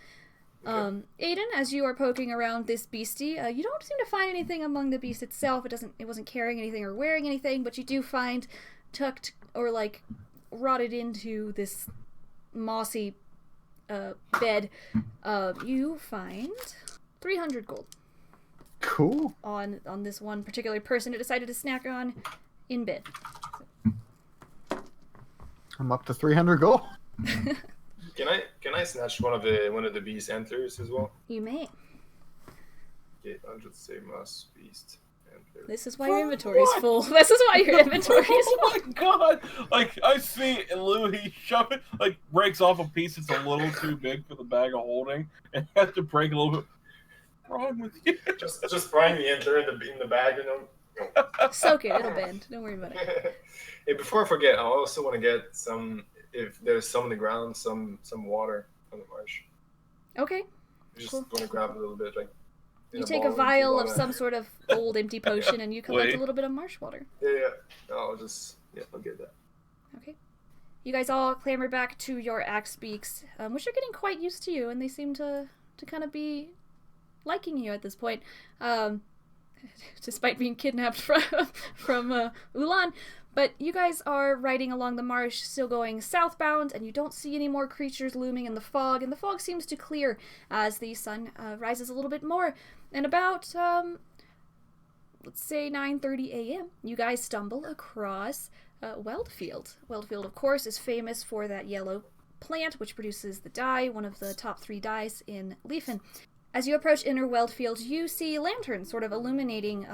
Okay. Aiden, as you are poking around this beastie, you don't seem to find anything among the beast itself. It wasn't carrying anything or wearing anything, but you do find tucked or like rotted into this mossy bed. You find 300 gold. Cool. On this one particular person who decided to snack on in bed. I'm up to 300 gold. Can I snatch one of the beast antlers as well? You may. Okay, I'll just say moss beast antler. This is why your inventory is full. This is why your inventory is Oh full. my god! Like, I see Louis shove it, like, breaks off a piece that's a little too big for the bag of holding, and has to break a little bit. What's wrong with you? Just frying the antler in the bag, you know. Soak it, it'll bend. Don't worry about it. Hey, before I forget, I also want to get some. If there's some on the ground, some water from the marsh. Okay. I just Cool. want to grab a little bit, like. in You a take ball a and vial keep of on some sort of old empty potion and you collect Wait. a little bit of marsh water. Yeah. I'll get that. Okay. You guys all clamber back to your axe beaks, which are getting quite used to you, and they seem to kind of be liking you at this point. Despite being kidnapped from Ulan. But you guys are riding along the marsh, still going southbound, and you don't see any more creatures looming in the fog, and the fog seems to clear as the sun rises a little bit more. And about, let's say 9:30 a.m., you guys stumble across Weldfield. Weldfield, of course, is famous for that yellow plant, which produces the dye, one of the top 3 dyes in Leafen. As you approach Inner Weldfield, you see lanterns sort of illuminating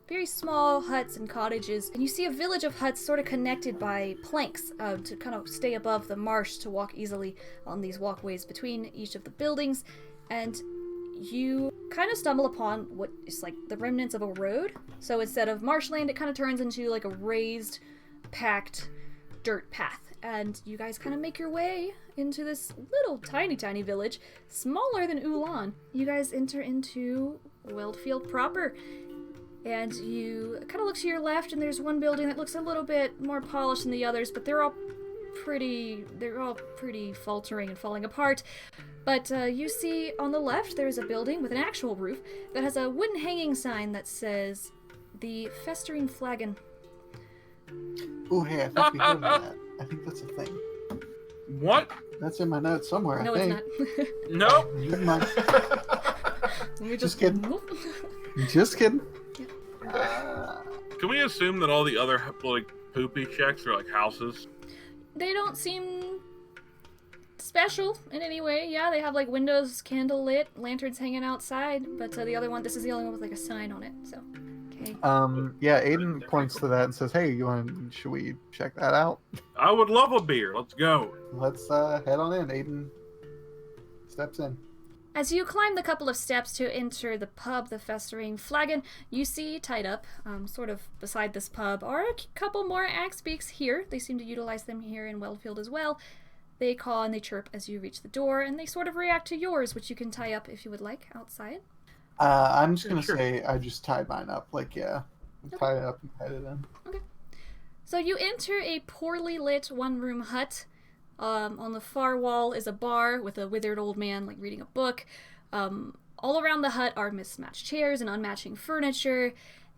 very small huts and cottages, and you see a village of huts sort of connected by planks to kind of stay above the marsh to walk easily on these walkways between each of the buildings, and you kind of stumble upon what is like the remnants of a road. So instead of marshland, it kind of turns into like a raised, packed dirt path. And you guys kind of make your way into this little tiny village, smaller than Ulan. You guys enter into Weldfield proper, and you kind of look to your left, and there's one building that looks a little bit more polished than the others, but they're all pretty faltering and falling apart. But you see on the left there's a building with an actual roof that has a wooden hanging sign that says the Festering Flagon. Ooh, hey, I think we heard of that. I think that's a thing. What? That's in my notes somewhere, No, I it's think. not. No. Never mind. Let me Just kidding. Just kidding. Can we assume that all the other, like, poopy shacks are like houses? They don't seem special in any way. Yeah, they have like windows candle lit, lanterns hanging outside, but the other one, this is the only one with like a sign on it. So, okay. Yeah, Aiden points to that and says, "Hey, should we check that out?" I would love a beer. Let's go. Let's head on in. Aiden steps in. As you climb the couple of steps to enter the pub, the Festering Flagon, you see tied up, sort of beside this pub, are a couple more axe beaks here. They seem to utilize them here in Weldfield as well. They call and they chirp as you reach the door, and they sort of react to yours, which you can tie up if you would like outside. I'm just gonna Sure. say I just tied mine up. Like, yeah, tie it up and tied it in. So you enter a poorly lit one-room hut. On the far wall is a bar with a withered old man like reading a book. All around the hut are mismatched chairs and unmatching furniture,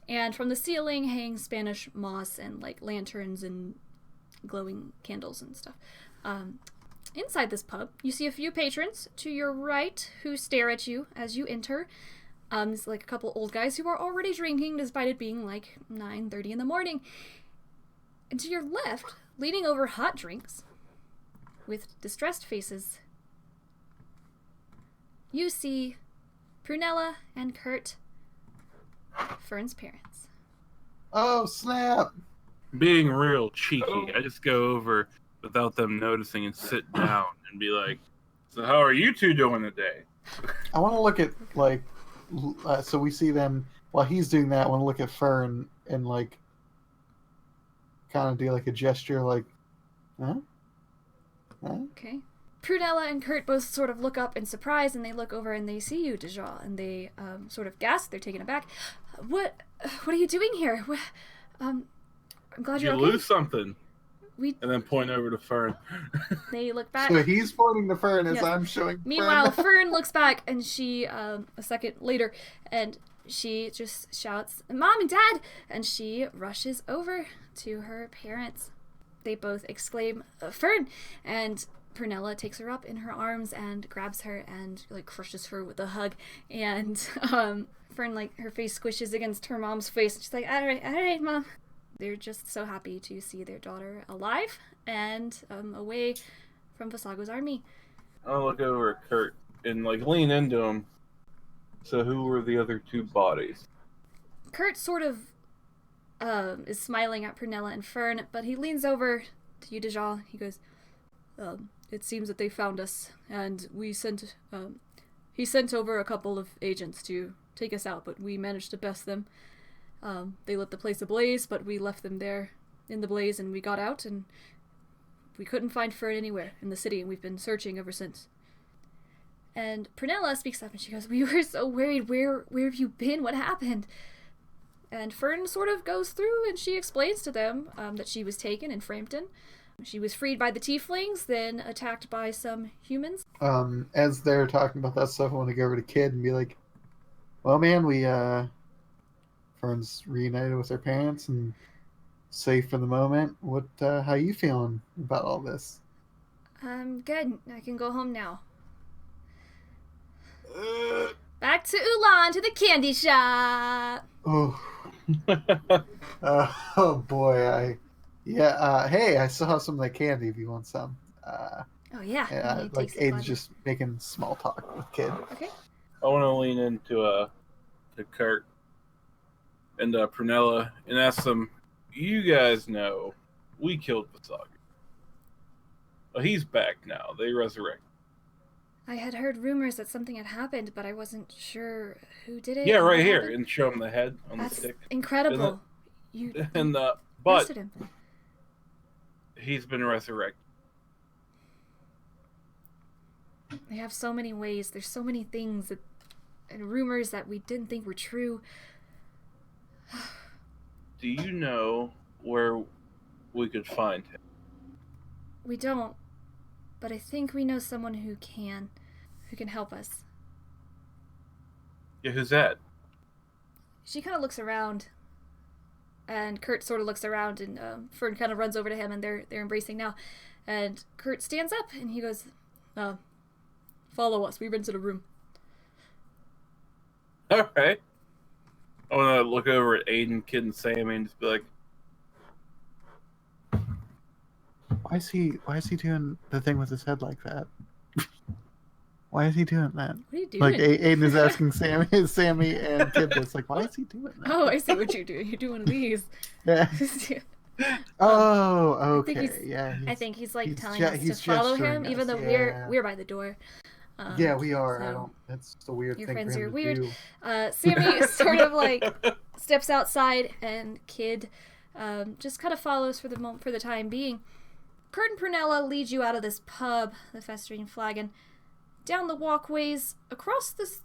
and from the ceiling hang Spanish moss and like lanterns and glowing candles and stuff. Inside this pub, you see a few patrons to your right who stare at you as you enter. It's like a couple old guys who are already drinking despite it being like 9:30 in the morning. And to your left, leaning over hot drinks, with distressed faces, you see Prunella and Kurt, Fern's parents. Oh snap! Being real cheeky, Oh. I just go over without them noticing and sit down and be like, "So how are you two doing today?" I want to look at like, so we see them while he's doing that. I want to look at Fern and like, kind of do like a gesture, like, huh? Huh? Okay. Prunella and Kurt both sort of look up in surprise, and they look over and they see you, Deja, and they sort of gasp. They're taken aback. What are you doing here? I'm glad Did you're you okay. lose something? We. And then point over to Fern. They look back. So he's pointing to Fern as Yes. I'm showing. Meanwhile, Fern. Fern looks back, and she, a second later, and she just shouts, "Mom and Dad!" And she rushes over to her parents. They both exclaim, "Fern!" And Prunella takes her up in her arms and grabs her and, like, crushes her with a hug. And, Fern, like, her face squishes against her mom's face. And she's like, all right, Mom. they're just so happy to see their daughter alive and away from Vasago's army. I'll look over at Kurt and like lean into him. So who were the other 2 bodies? Kurt sort of is smiling at Prunella and Fern, but he leans over to you, Dejah. He goes, it seems that they found us, and we sent, he sent over a couple of agents to take us out, but we managed to best them. They lit the place ablaze, but we left them there in the blaze, and we got out, and we couldn't find Fern anywhere in the city, and we've been searching ever since. And Prunella speaks up, and she goes, we were so worried. Where have you been? What happened? And Fern sort of goes through, and she explains to them that she was taken in Frampton. She was freed by the Tieflings, then attacked by some humans. As they're talking about that stuff, I want to go over to Kid and be like, well, man, Fern's reunited with her parents and safe for the moment. How you feeling about all this? I'm good. I can go home now. Back to Ulan, to the candy shop. Oh. Oh boy, hey, I still have some of that candy if you want some. Oh yeah. Like Aiden's just making small talk with Kid. Okay. I want to lean into to Kurt and Prunella and ask them, you guys know we killed Vasago. Well, he's back now. They resurrected. I had heard rumors that something had happened, but I wasn't sure who did it. Yeah, right here, and show him the head on That's the stick. Incredible. You But arrested him. He's been resurrected. They have so many ways. There's so many things and rumors that we didn't think were true. Do you know where we could find him? We don't, but I think we know someone who can help us. Yeah, who's that? She kind of looks around, and Kurt sort of looks around, and Fern kind of runs over to him, and they're embracing now. And Kurt stands up, and he goes, follow us. We've been to the room. All right. I want to look over at Aiden, Kid, and Sammy and just be like, Why is he doing the thing with his head like that? Why is he doing that? What are you doing? Like Aiden is asking Sammy and Kid this, like, why is he doing that? Oh, I see what you're doing. You're doing one of these. Yeah. Oh, okay. I think he's like he's telling us to follow him, even though we're by the door. Yeah, we are. So That's the weird your thing. friends for him are to weird. do. Sammy sort of like steps outside, and Kid just kind of follows for the time being. Kurt and Prunella lead you out of this pub, the Festering Flagon, down the walkways, across this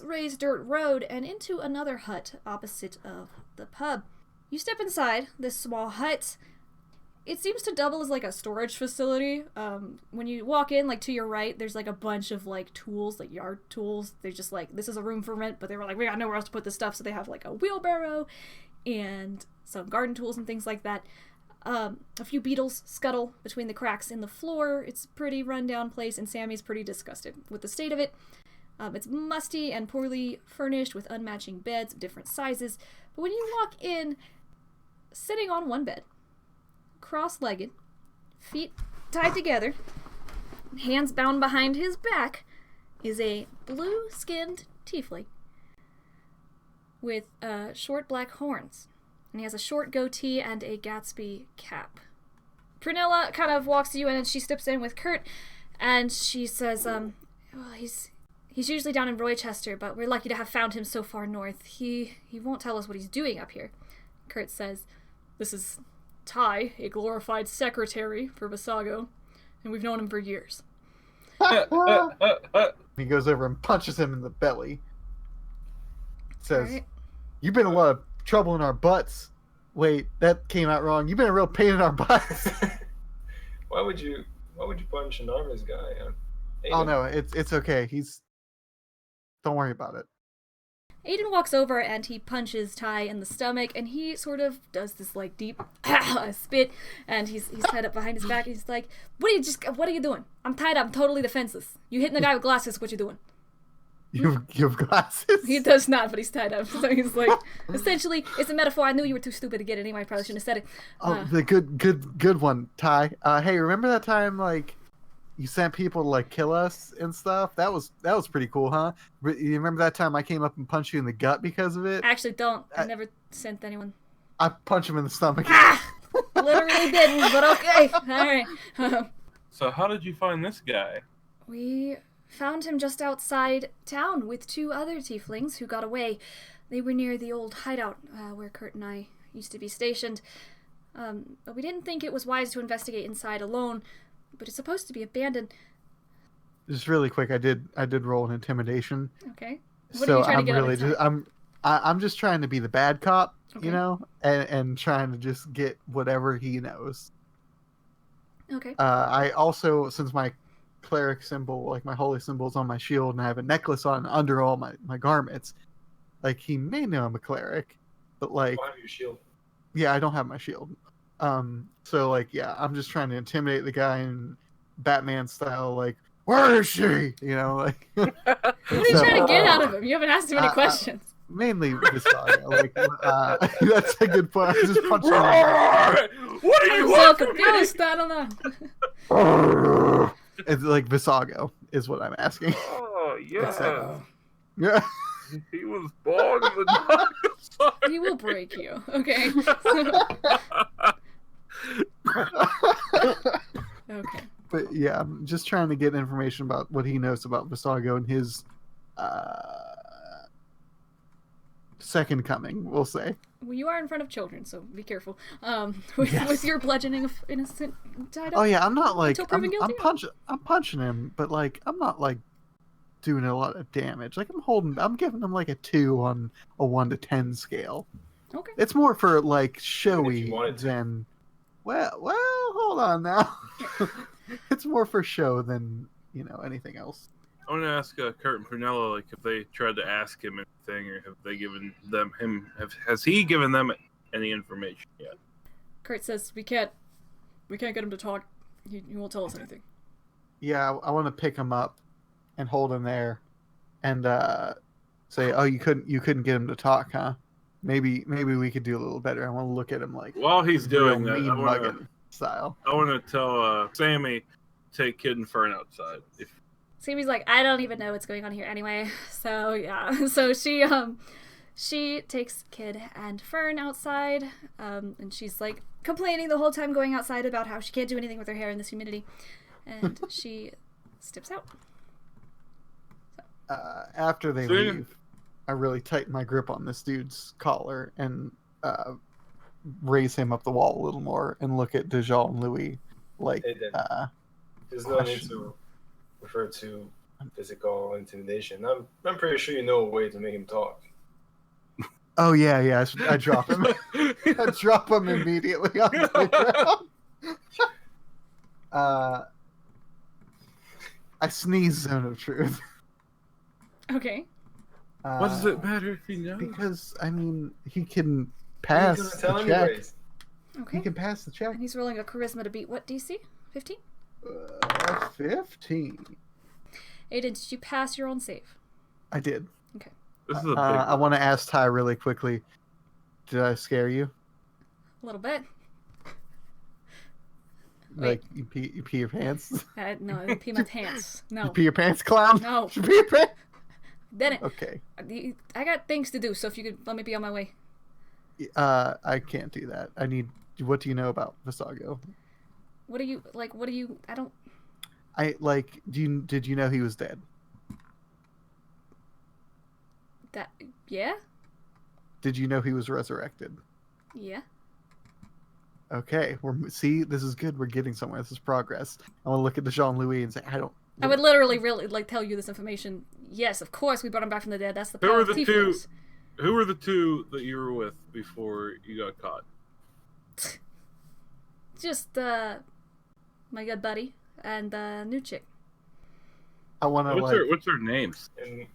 raised dirt road, and into another hut opposite of the pub. You step inside this small hut. It seems to double as like a storage facility. When you walk in, like to your right, there's like a bunch of like tools, like yard tools. They're just like, this is a room for rent, but they were like, we got nowhere else to put this stuff, so they have like a wheelbarrow and some garden tools and things like that. A few beetles scuttle between the cracks in the floor. It's a pretty rundown place, and Sammy's pretty disgusted with the state of it. It's musty and poorly furnished with unmatching beds of different sizes. But when you walk in, sitting on one bed, cross-legged, feet tied together, hands bound behind his back, is a blue-skinned tiefling with short black horns. And he has a short goatee and a Gatsby cap. Prunella kind of walks you in, and she steps in with Kurt, and she says, he's usually down in Roychester, but we're lucky to have found him so far north. He won't tell us what he's doing up here. Kurt says, this is Ty, a glorified secretary for Vasago, and we've known him for years. He goes over and punches him in the belly. Says, Right. You've been a lot of trouble in our butts. Wait, that came out wrong. You've been a real pain in our butts. Why would you punch an armor's guy? Oh no, it's okay. Don't worry about it. Aiden walks over and he punches Ty in the stomach, and he sort of does this like deep spit, and he's tied up behind his back, and he's like, what are you doing? I'm tied up, I'm totally defenseless. You hitting the guy with glasses, what you doing? You have glasses? He does not, but he's tied up. So he's like, essentially, it's a metaphor. I knew you were too stupid to get it anyway. I probably shouldn't have said it. Oh, the good one, Ty. Hey, remember that time like you sent people to like kill us and stuff? That was pretty cool, huh? You remember that time I came up and punched you in the gut because of it? Actually, don't. I never sent anyone. I punched him in the stomach. Literally didn't, but okay. All right. So how did you find this guy? We found him just outside town with 2 other tieflings who got away. They were near the old hideout where Kurt and I used to be stationed. But we didn't think it was wise to investigate inside alone, but it's supposed to be abandoned. Just really quick, I did roll an intimidation. Okay. So What are you trying I'm to get really out of just I'm just trying to be the bad cop, Okay. you know, and trying to just get whatever he knows. Okay. I also, since my cleric symbol, like my holy symbol, is on my shield, and I have a necklace on under all my garments, like he may know I'm a cleric, but like, Why have your shield? yeah, I don't have my shield. So like, yeah, I'm just trying to intimidate the guy in Batman style, like, where is she? You know, like. What are you trying to get out of him? You haven't asked him any questions. Mainly Visaga. Like, that's a good point. I just punched him. What are I'm you so laughing at? confused. I don't know. It's like Visago is what I'm asking. Oh yeah, Yeah. he was born in the dark He will break you. Okay. Okay. But yeah, I'm just trying to get information about what he knows about Visago and his second coming, we'll say. Well, you are in front of children, so be careful. With your bludgeoning of innocent tied up. Oh yeah, I'm not like Until proven guilty? I'm punching him, but like I'm not like doing a lot of damage. Like I'm giving him like a 2 on a 1 to 10 scale. Okay. It's more for like If showy you wanted to. than well, hold on now. It's more for show than, anything else. I want to ask Kurt and Prunella, like, if they tried to ask him anything, or have they given has he given them any information yet? Kurt says we can't get him to talk. He won't tell us anything. Yeah, I want to pick him up and hold him there, and say, "Oh, you couldn't get him to talk, huh? Maybe we could do a little better." I want to look at him like While he's doing that, mean I mugging style. want to tell Sammy take Kid and Fern outside. Sammy's like, I don't even know what's going on here anyway. So yeah, so she takes Kid and Fern outside, and she's like complaining the whole time going outside about how she can't do anything with her hair in this humidity, and she steps out. After they So- leave, I really tighten my grip on this dude's collar and raise him up the wall a little more and look at Dejan and Louis like, Hey, then. There's no need to refer to physical intimidation. I'm pretty sure you know a way to make him talk. oh yeah, I drop him. I drop him immediately on the ground. I sneeze zone of truth. Okay. What does it matter if he knows? Because I mean, he can He's pass gonna the tell check. anyways. Okay. He can pass the check. And he's rolling a charisma to beat what DC? 15? 15. Aiden, did you pass your own save? I did. This is a big I want to ask Ty really quickly. Did I scare you? A little bit. Like you pee your pants? No, I didn't pee my pants. You No. pee your pants, clown? No. You pee your pants? Didn't. Okay. I got things to do, so if you could let me be on my way. I can't do that. I need. What do you know about Visago? What do you I don't. Did you know he was dead? That. Yeah? Did you know he was resurrected? Yeah. Okay. See, this is good. We're getting somewhere. This is progress. I want to look at the Jean Louis and say, I would literally really tell you this information. Yes, of course we brought him back from the dead. That's the Who power were of the Tieflings. Who were the 2 that you were with before you got caught? Just my good buddy and new chick. I want to What's their names? And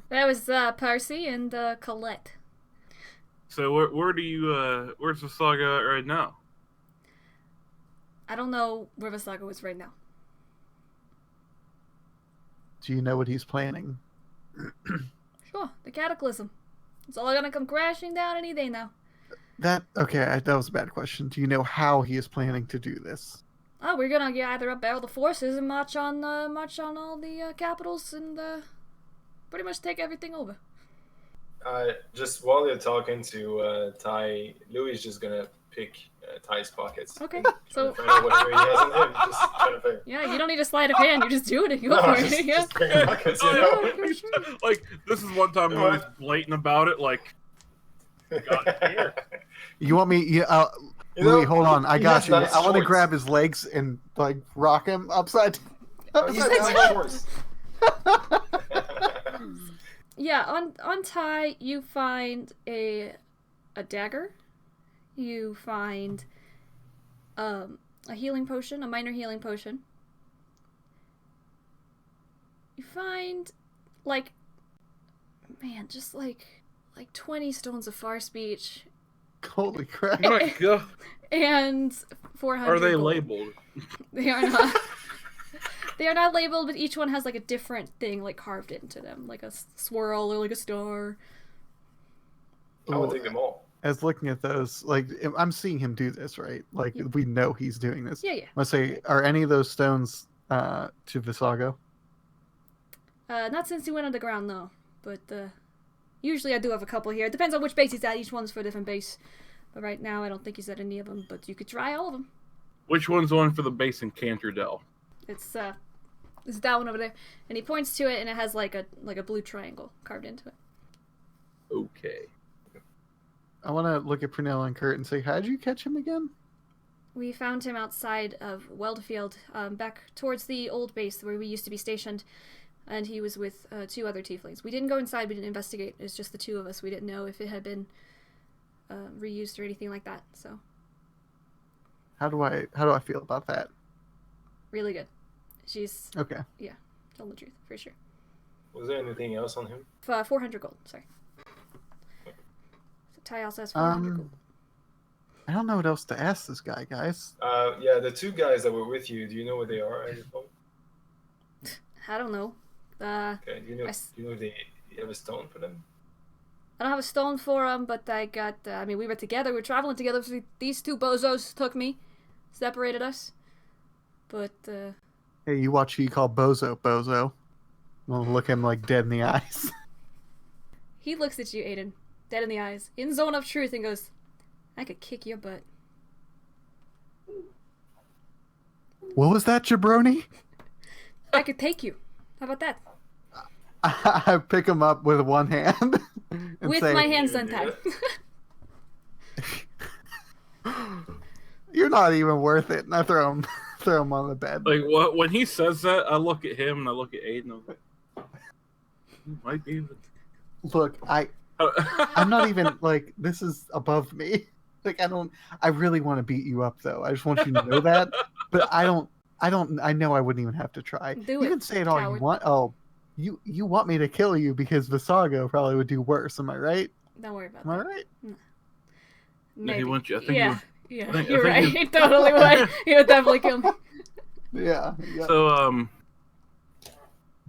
That was Percy and Colette. So where's the saga at right now? I don't know where Visago is right now. Do you know what he's planning? Sure, the cataclysm. It's all gonna come crashing down any day now. That was a bad question. Do you know how he is planning to do this? Oh, we're gonna gather up all the forces and march on all the capitals and pretty much take everything over. Just while you're talking to Ty, Louis is just gonna pick Ty's pockets. Okay, and so- find out whatever he has on him. Just trying to figure. Yeah, you don't need a sleight of hand. You just do it. You go No, for just, it. Yeah. just pick pockets, you Oh, know? yeah, for sure. Like, this is one time What? Louis blatant about it, like, God, here. You want me? You Louis, know, hold on. I he got has you. nice I want to shorts. grab his legs and like rock him upside. Oh, he's upside got down. nice shorts. Yeah, on Ty, you find a dagger. You find a healing potion, a minor healing potion. You find just like 20 stones of far speech Holy crap! Oh my God. and 400 Are they gold. labeled? They are not. They are not labeled, but each one has like a different thing like carved into them, like a swirl or like a star. I would take them all. As looking at those, like I'm seeing him do this, right? Like Yeah. we know he's doing this. Yeah, yeah. Let's say, are any of those stones to Visago? Not since he went underground, though. But usually I do have a couple here. It depends on which base he's at. Each one's for a different base. But right now, I don't think he's at any of them. But you could try all of them. Which one's on for the base in Canterdell? It's that one over there, and he points to it, and it has like a blue triangle carved into it. Okay. I want to look at Prunella and Kurt and say, how'd you catch him again? We found him outside of Weldfield, back towards the old base where we used to be stationed, and he was with 2 other Tieflings. We didn't go inside. We didn't investigate. It was just the 2 of us. We didn't know if it had been reused or anything like that. So How do I feel about that? really good. She's Okay. telling the truth for sure. Was there anything else on him? 400 gold. Sorry. So Ty also has 400 gold. I don't know what else to ask this guy, guys. Yeah, the 2 guys that were with you. Do you know what they are at this point? I don't know. Okay. Do you know? I Do s- you know if you have a stone for them? I don't have a stone for him, but I got. We were together. We were traveling together. So these 2 bozos took me, separated us. But Hey, you watch who you call Bozo. I'll look him like dead in the eyes. he looks at you, Aiden, dead in the eyes, in zone of truth, and goes, "I could kick your butt." What was that, jabroni? I could take you. How about that? I pick him up with one hand and With say, my hands You do untied. "You're not even worth it." And I throw him on the bed. Like, when he says that, I look at him and I look at Aiden. I'm like, you might be able Look, to. I'm not even like, this is above me. Like I really want to beat you up though. I just want you to know that. But I know I wouldn't even have to try. Do You it, can say it all coward. you want. Oh, you want me to kill you because Visago probably would do worse. Am I right? Don't worry about Am I that. right? Maybe. he wants you. I think he yeah, wants- yeah, I think- you're I right. think He totally would. He would definitely kill me. Yeah. So,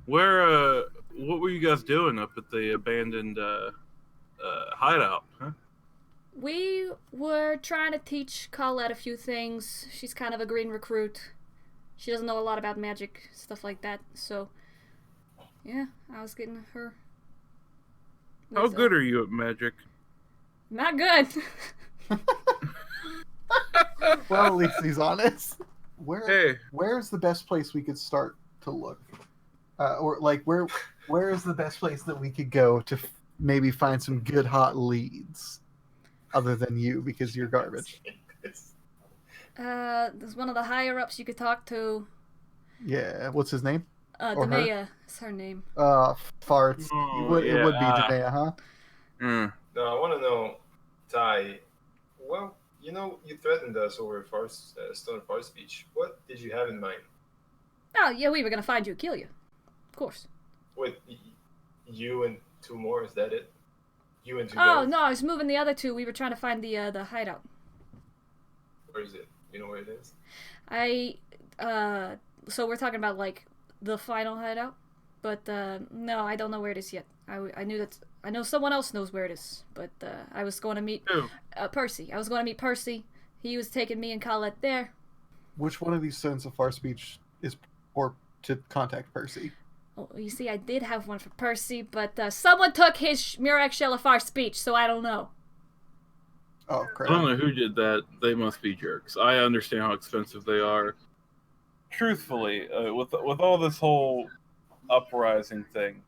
what were you guys doing up at the abandoned hideout? Huh? We were trying to teach Colette a few things. She's kind of a green recruit. She doesn't know a lot about magic, stuff like that. So, yeah, I was getting her. How with, good are you at magic? Not good. Well, at least he's honest. Hey, Where's the best place we could start to look? Or like where is the best place that we could go to maybe find some good hot leads, other than you because you're garbage. There's one of the higher ups you could talk to. Yeah, what's his name? Or her? Demea is her name. Farts. Oh, It would be yeah. Danae, huh? mm, No, I want to know, Ty. Well, you know, you threatened us over Stone Far speech. What did you have in mind? Oh, yeah, we were gonna find you and kill you. Of course. With you and 2 more? Is that it? You and 2 Oh, guys? no, I was moving the other 2. We were trying to find the hideout. Where is it? You know where it is? So we're talking about, like, the final hideout? But no, I don't know where it is yet. I know someone else knows where it is, but I was going to meet Who? Percy. I was going to meet Percy. He was taking me and Colette there. Which one of these sends a far speech is or to contact Percy? Oh, you see, I did have one for Percy, but someone took his Murex shell of far speech, so I don't know. Oh, I crap. don't know who did that. They must be jerks. I understand how expensive they are. Truthfully, with all this whole uprising thing,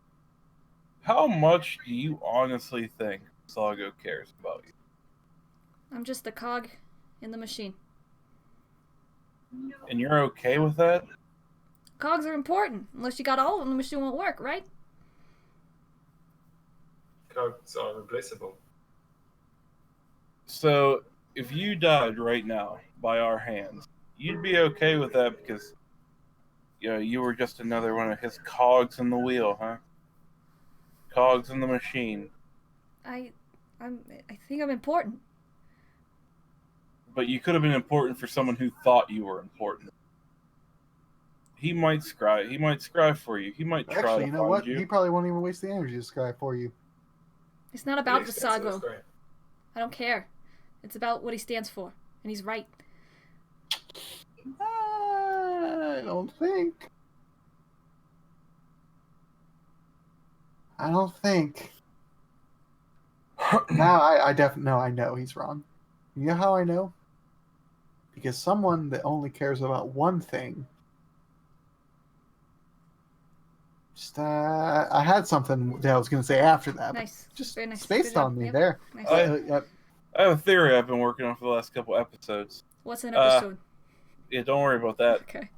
how much do you honestly think Sago cares about you? I'm just a cog in the machine. And you're okay with that? Cogs are important. Unless you got all of them, the machine won't work, right? Cogs are replaceable. So, if you died right now by our hands, you'd be okay with that because, you were just another one of his cogs in the wheel, huh? Cogs in the machine. I think I'm important. But you could have been important for someone who thought you were important. He might scry. He might scry for you. He might try Actually, to you know find what? you. He probably won't even waste the energy to scribe for you. It's not about Pretty expensive, Visago. right? I don't care. It's about what he stands for, and he's right. I don't think. Now I definitely know. I know he's wrong. You know how I know? Because someone that only cares about one thing. Just I had something that I was going to say after that. But Nice. just Very nice. spaced Good job. on me Yep. there. Nice. I have a theory I've been working on for the last couple episodes. What's an episode? Yeah, don't worry about that. Okay.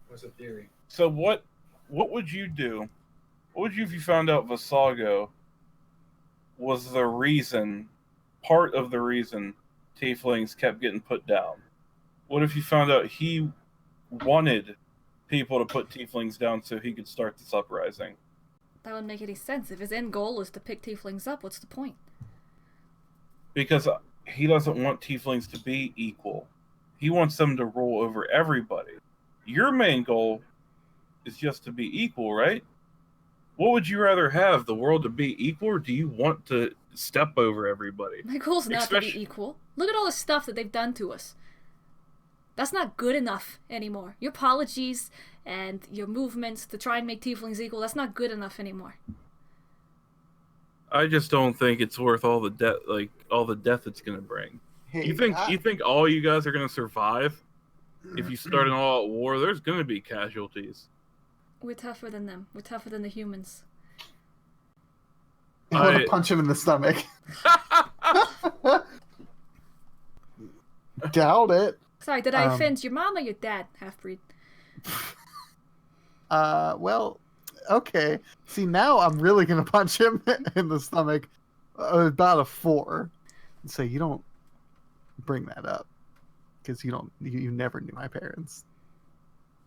What's the theory? So what would you do? What would you if you found out Visago was the reason, part of the reason Tieflings kept getting put down? What if you found out he wanted people to put Tieflings down so he could start this uprising? That wouldn't make any sense. If his end goal is to pick Tieflings up, what's the point? Because he doesn't want Tieflings to be equal. He wants them to rule over everybody. Your main goal is just to be equal, right? What would you rather have? The world to be equal, or do you want to step over everybody? My goal's not to be equal. Look at all the stuff that they've done to us. That's not good enough anymore. Your apologies and your movements to try and make Tieflings equal, that's not good enough anymore. I just don't think it's worth all the death it's gonna bring. Hey, You think all you guys are gonna survive? If you start an all-out war, there's gonna be casualties. We're tougher than them. We're tougher than the humans. I want to punch him in the stomach. Doubt it. Sorry, did I offend your mom or your dad, half-breed? Well, okay. See, now I'm really gonna punch him in the stomach. About a 4. So you don't bring that up because you never knew my parents.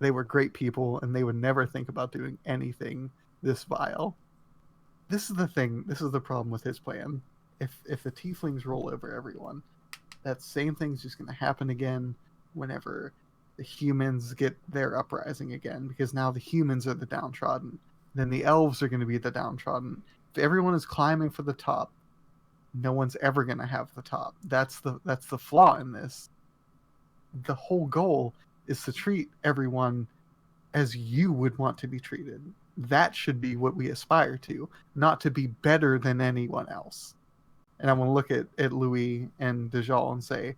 They were great people, and they would never think about doing anything this vile. This is the thing. This is the problem with his plan. If the Tieflings roll over everyone, that same thing's just going to happen again whenever the humans get their uprising again, because now the humans are the downtrodden. Then the elves are going to be the downtrodden. If everyone is climbing for the top, no one's ever going to have the top. That's the flaw in this. The whole goal is to treat everyone as you would want to be treated. That should be what we aspire to, not to be better than anyone else. And I'm going to look at Louis and Dejal and say,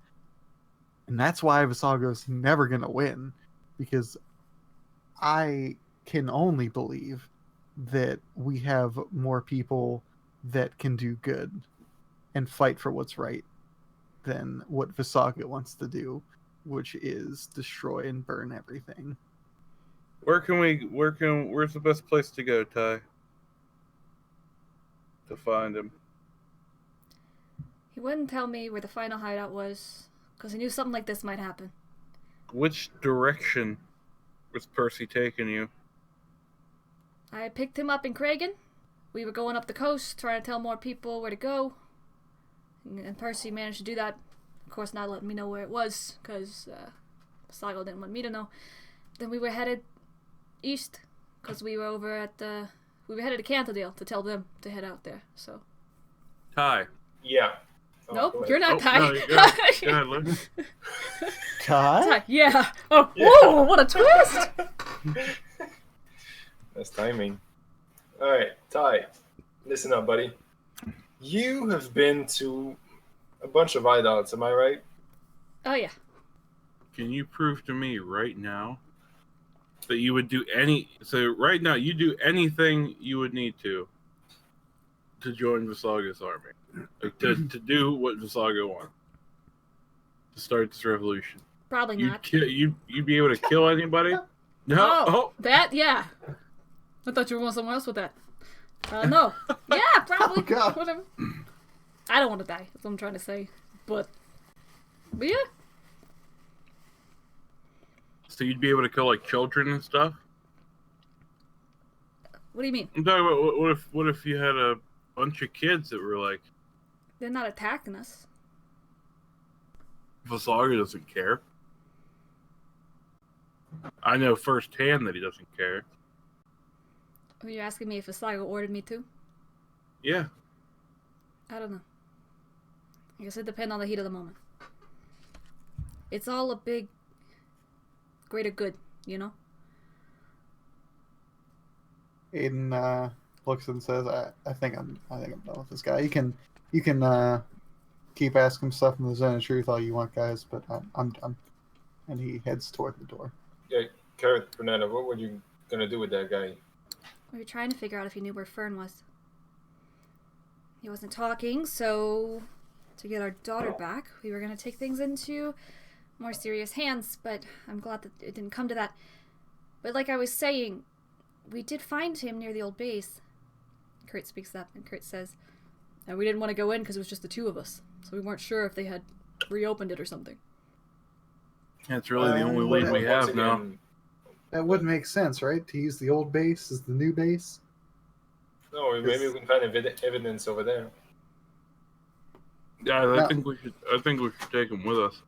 and that's why Visago's never going to win, because I can only believe that we have more people that can do good and fight for what's right than what Visago wants to do, which is destroy and burn everything. Where's the best place to go, Ty? To find him? He wouldn't tell me where the final hideout was, because he knew something like this might happen. Which direction was Percy taking you? I picked him up in Kragan. We were going up the coast, trying to tell more people where to go. And Percy managed to do that. Of course, not letting me know where it was, because Sago didn't want me to know. Then we were headed east, because we were over at we were headed to Cantondale to tell them to head out there. So. Ty. Yeah. Oh, go Nope, ahead. you're not Ty. No, go ahead, Lou. Ty? Ty, yeah. Oh, Yeah. whoa! What a twist! That's timing. All right, Ty, listen up, buddy. You have been to a bunch of idols, am I right? Oh yeah. Can you prove to me right now that you would do so right now you do anything you would need to join Visaga's army? Like to do what Visaga wants. To start this revolution. Probably not. You'd be able to kill anybody? No. Oh, that, yeah. I thought you were going somewhere else with that. No. Yeah, probably. Oh, God. Whatever. I don't want to die. That's what I'm trying to say. But yeah. So you'd be able to kill like children and stuff? What do you mean? I'm talking about what if you had a bunch of kids that were like, They're not attacking us. Visaga doesn't care. I know firsthand that he doesn't care. Are you asking me if Visaga ordered me to? Yeah. I don't know. I guess it depends on the heat of the moment. It's all a big greater good, you know? Aiden looks and says, I think I'm done with this guy. You can keep asking stuff in the zone of truth all you want, guys, but I'm done." And he heads toward the door. Yeah, Carrot Banana, what were you gonna do with that guy? We were trying to figure out if he knew where Fern was. He wasn't talking, so to get our daughter back, we were going to take things into more serious hands, but I'm glad that it didn't come to that. But like I was saying, we did find him near the old base. Kurt speaks up, and Kurt says, we didn't want to go in because it was just the two of us, so we weren't sure if they had reopened it or something. That's really the only lead we have now. That would make sense, right? To use the old base as the new base? No, maybe we can find evidence over there. Yeah, No. I think we should take him with us.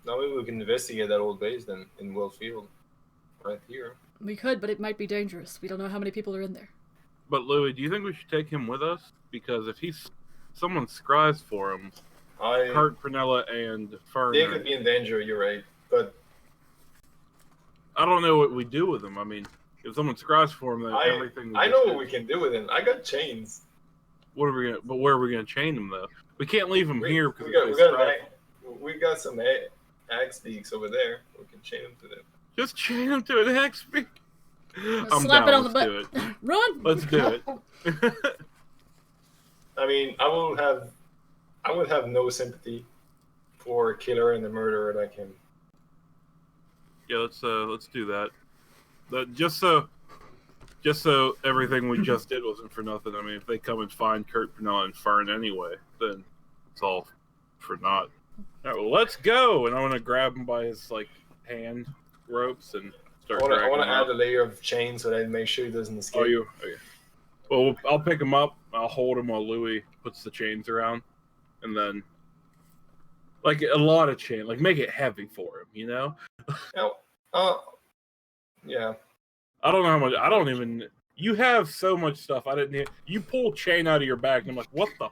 Now maybe we can investigate that old base then in Will Field, right here. We could, but it might be dangerous. We don't know how many people are in there. But Louis, do you think we should take him with us? Because if someone scries for him, Kurt, Prunella, and Fern. They could be in danger. You're right, but I don't know what we do with him. I mean, if someone scries for him, then everything. I know what we can do with him. I got chains. What are we gonna? But where are we gonna chain him though? We can't leave him here because we got some axe beaks over there. We can chain him to them. Just chain him to an axe beak. I'm slap down. it on the Let's butt. do it. Run! Let's do it. I mean, I would have no sympathy for a killer and a murderer like him. Yeah, let's do that. Just so everything we just did wasn't for nothing. I mean, if they come and find Kurt, Prunella, and Fern anyway, then it's all for naught. All right, well, let's go. And I want to grab him by his hand ropes and start. I want to him add up. a layer of chain so that I make sure he doesn't escape. Oh, you? Okay. Well, I'll pick him up. I'll hold him while Louis puts the chains around, and then a lot of chain, make it heavy for him. You know? Yeah. I don't know how much. I don't even. You have so much stuff. I didn't need. You pull chain out of your bag, and I'm like, what the?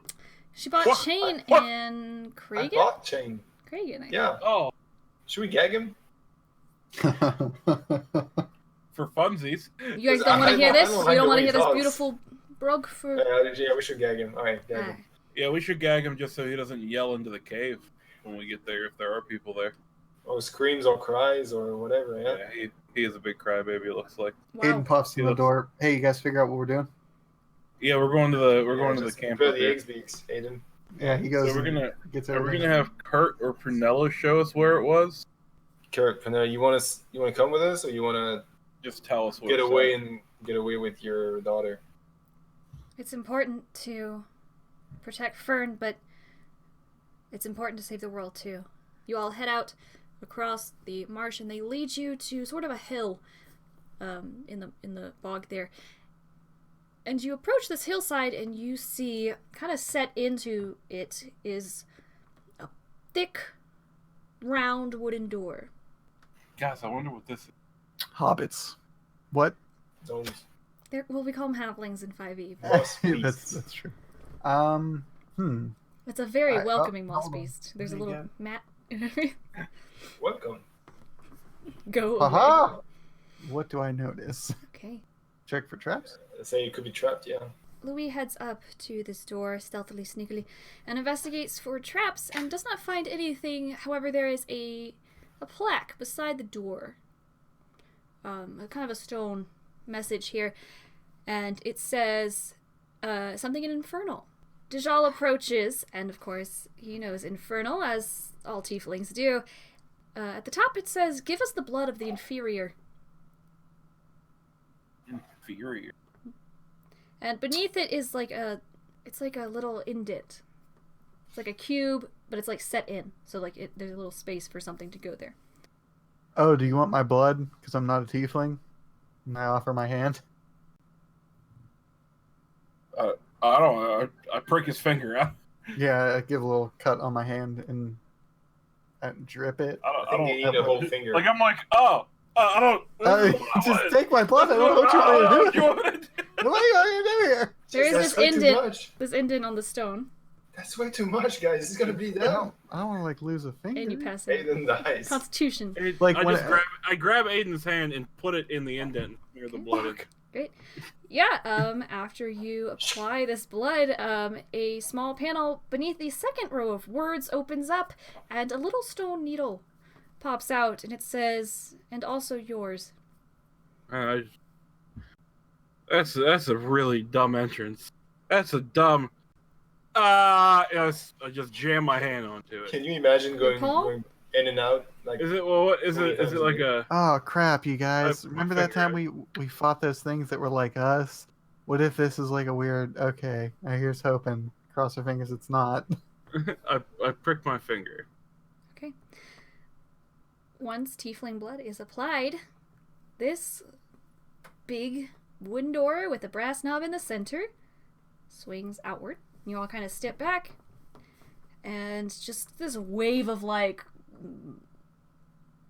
She bought What? Chain What? and I Kragen? bought chain. Kragen, I think. Yeah. Oh, Should we gag him? for funsies. You guys I don't want to hear don't- I this? don't You like don't the want to way hear he this talks. beautiful brug for... Yeah, we should gag him. All right, gag him. Alright. Yeah, we should gag him just so he doesn't yell into the cave when we get there, if there are people there. Or screams or cries or whatever. Yeah. Yeah, he is a big crybaby. It looks like. Wow. Aiden puffs in the Yes. door. Hey, you guys figure out what we're doing? Yeah, we're going to the Just camp. prepare up the there. eggs beaks, Aiden. Yeah, he goes. So we're and Are gets we everything. gonna have Kurt or Prunella show us where it was? Kurt, you want to come with us, or you want to Just tell us where. get it's away at. and get away with your daughter? It's important to protect Fern, but it's important to save the world too. You all head out across the marsh, and they lead you to sort of a hill in the bog there. And you approach this hillside, and you see, kind of set into it, is a thick, round wooden door. Guys, I wonder what this is. Hobbits. What? Zones. Well, we call them halflings in 5e. Moss that's beasts. true. It's a very I- welcoming moss hold on. beast. There's a Let me little mat. Welcome. Go away. Haha! What do I notice? Okay. Check for traps. Say it could be trapped. Yeah. Louis heads up to this door, stealthily, sneakily, and investigates for traps and does not find anything. However, there is a plaque beside the door. A kind of a stone message here, and it says something in Infernal. Dajal approaches, and of course, he knows Infernal, as all tieflings do. At the top it says, "Give us the blood of the inferior." Inferior. And beneath it is it's like a little indent. It's like a cube, but it's like set in. So like there's a little space for something to go there. Oh, do you want my blood? Because I'm not a tiefling. And I offer my hand. I don't know. I prick his finger out. Yeah, I give a little cut on my hand and drip it. I think you need a whole finger. Like, I'm like, oh, I don't. Just take my blood. I don't know what you want to do. What do you want me to do here? There is That's this way too indent. much. This indent on the stone, That's way too much, guys. This is gonna bleed I out. don't want to like lose a finger. and you pass it. Aiden dies. Constitution. Like, I when just grab Aiden's hand and put it in the indent near the blood. Great. Yeah, after you apply this blood, a small panel beneath the second row of words opens up, and a little stone needle pops out, and it says, "And also yours." That's a really dumb entrance. That's a dumb. Yes, I just jam my hand onto it. Can you imagine going Paul? in and out? Like, Is it what is it? Is it like a? Oh crap, you guys! I- Remember that time figure we fought those things that were like us? What if this is like a weird? Okay, here's hoping. Cross our fingers, it's not. I pricked my finger. Okay. Once tiefling blood is applied, this big wooden door with a brass knob in the center swings outward. You all kind of step back, and just this wave of like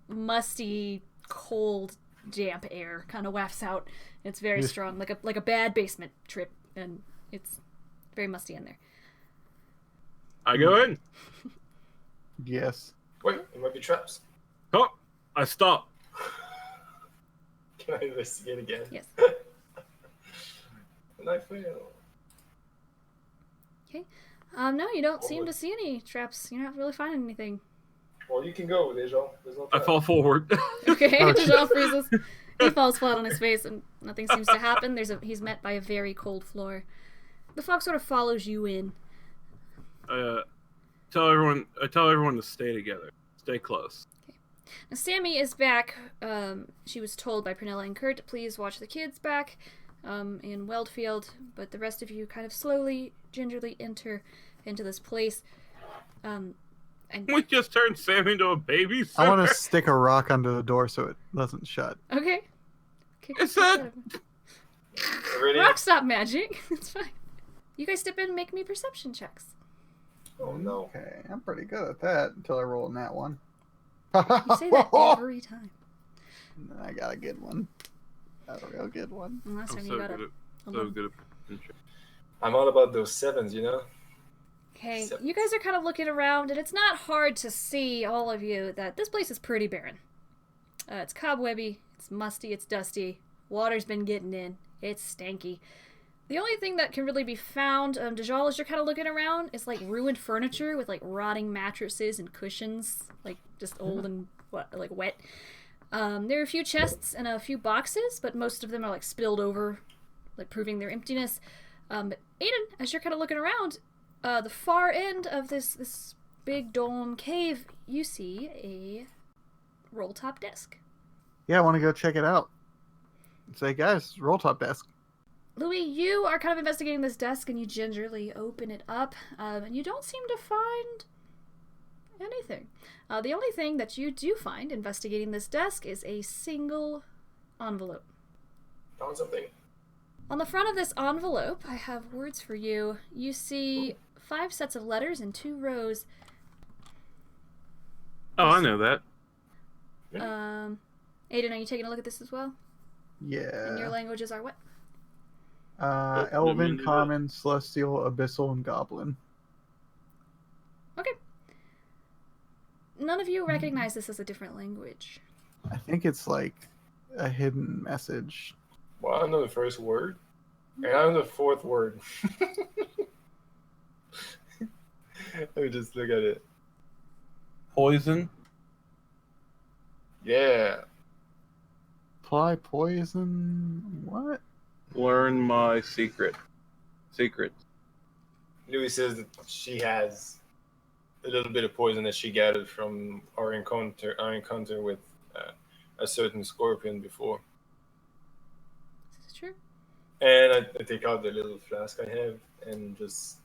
musty, cold, damp air kind of wafts out. It's very Yeah. strong, like a bad basement trip, and it's very musty in there. I go in. Yes. wait, it might be traps. Oh, I stop. Can I investigate again? Yes. And I fail. No, you don't seem to see any traps. You're not really finding anything. Well, you can go, Dejo. There's no I trap. fall forward. Okay, Oh, Dajal freezes. He falls flat on his face, and nothing seems to happen. He's met by a very cold floor. The fog sort of follows you in. I tell everyone to stay together. Stay close. Now, Sammy is back. She was told by Prunella and Kurt to please watch the kids back in Weldfield, but the rest of you kind of slowly, gingerly enter into this place. And We just turned Sam into a baby. I want to stick a rock under the door so it doesn't shut. okay. Is that- Ready? Rock stop magic. It's fine. You guys step in and make me perception checks. Oh no. Okay, I'm pretty good at that until I roll in that one. You say that every time. I got a good one. Got a real good one. And last I'm time so you got good a at so 11. good at. I'm all about those sevens, you know? Okay, Seven. you guys are kind of looking around, and it's not hard to see, all of you, that this place is pretty barren. It's cobwebby, it's musty, it's dusty, water's been getting in, it's stanky. The only thing that can really be found, Dajal, as you're kind of looking around, is like ruined furniture with like rotting mattresses and cushions, like just old and like wet. There are a few chests and a few boxes, but most of them are like spilled over, like proving their emptiness. But Aiden, as you're kind of looking around, the far end of this big dome cave, you see a roll top desk. Yeah, I want to go check it out. Say, guys, roll top desk. Louis, you are kind of investigating this desk, and you gingerly open it up, and you don't seem to find anything. The only thing that you do find investigating this desk is a single envelope. Found something. On the front of this envelope, I have words for you. You see 5 sets of letters in 2 rows. Oh, I know that. Aiden, are you taking a look at this as well? Yeah. And your languages are what? Elven, Minute. Common, Celestial, Abyssal, and Goblin. Okay. None of you recognize this as a different language. I think it's like a hidden message. Well, I know the first word, and I know the fourth word. Let me just look at it. Poison. Yeah. Apply poison. What? Learn my secret. Secret. Louis says that she has a little bit of poison that she gathered from our encounter with a certain scorpion before. Is this true? And I take out the little flask I have and just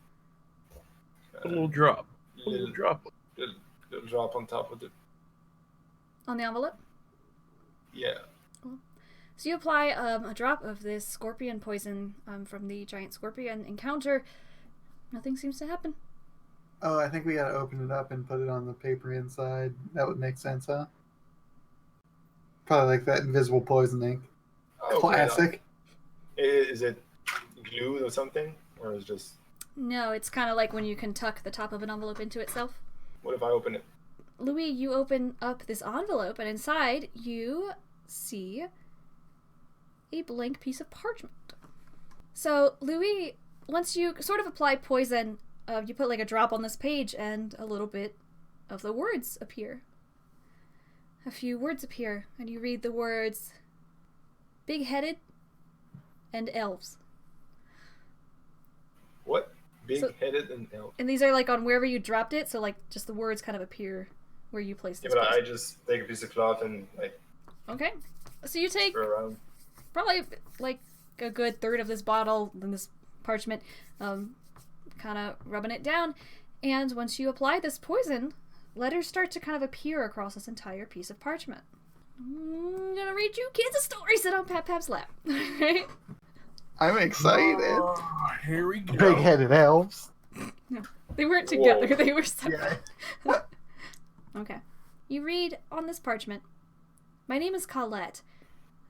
A little drop. A little little, drop. little drop on top of it. On the envelope? Yeah. So you apply a drop of this scorpion poison from the giant scorpion encounter. Nothing seems to happen. Oh, I think we gotta open it up and put it on the paper inside. That would make sense, huh? Probably like that invisible poison ink. Okay, Classic. now, is it glued or something? Or is it just... No, it's kind of like when you can tuck the top of an envelope into itself. What if I open it? Louis, you open up this envelope, and inside you see a blank piece of parchment. So, Louis, once you sort of apply poison, you put like a drop on this page, and a little bit of the words appear. A few words appear, and you read the words big-headed and elves. What? Big-headed and elf. And these are like on wherever you dropped it, so like just the words kind of appear where you placed Yeah, this but piece. I just take a piece of cloth and like Okay. So you take throw around. probably like a good third of this bottle and this parchment, kind of rubbing it down. And once you apply this poison, letters start to kind of appear across this entire piece of parchment. I'm gonna read you kids a story. Sit on Pap Pap's lap. Right? I'm excited. Here we go. Big-headed elves. They weren't together. Whoa. They were separate. Yeah. Okay. You read on this parchment, "My name is Colette.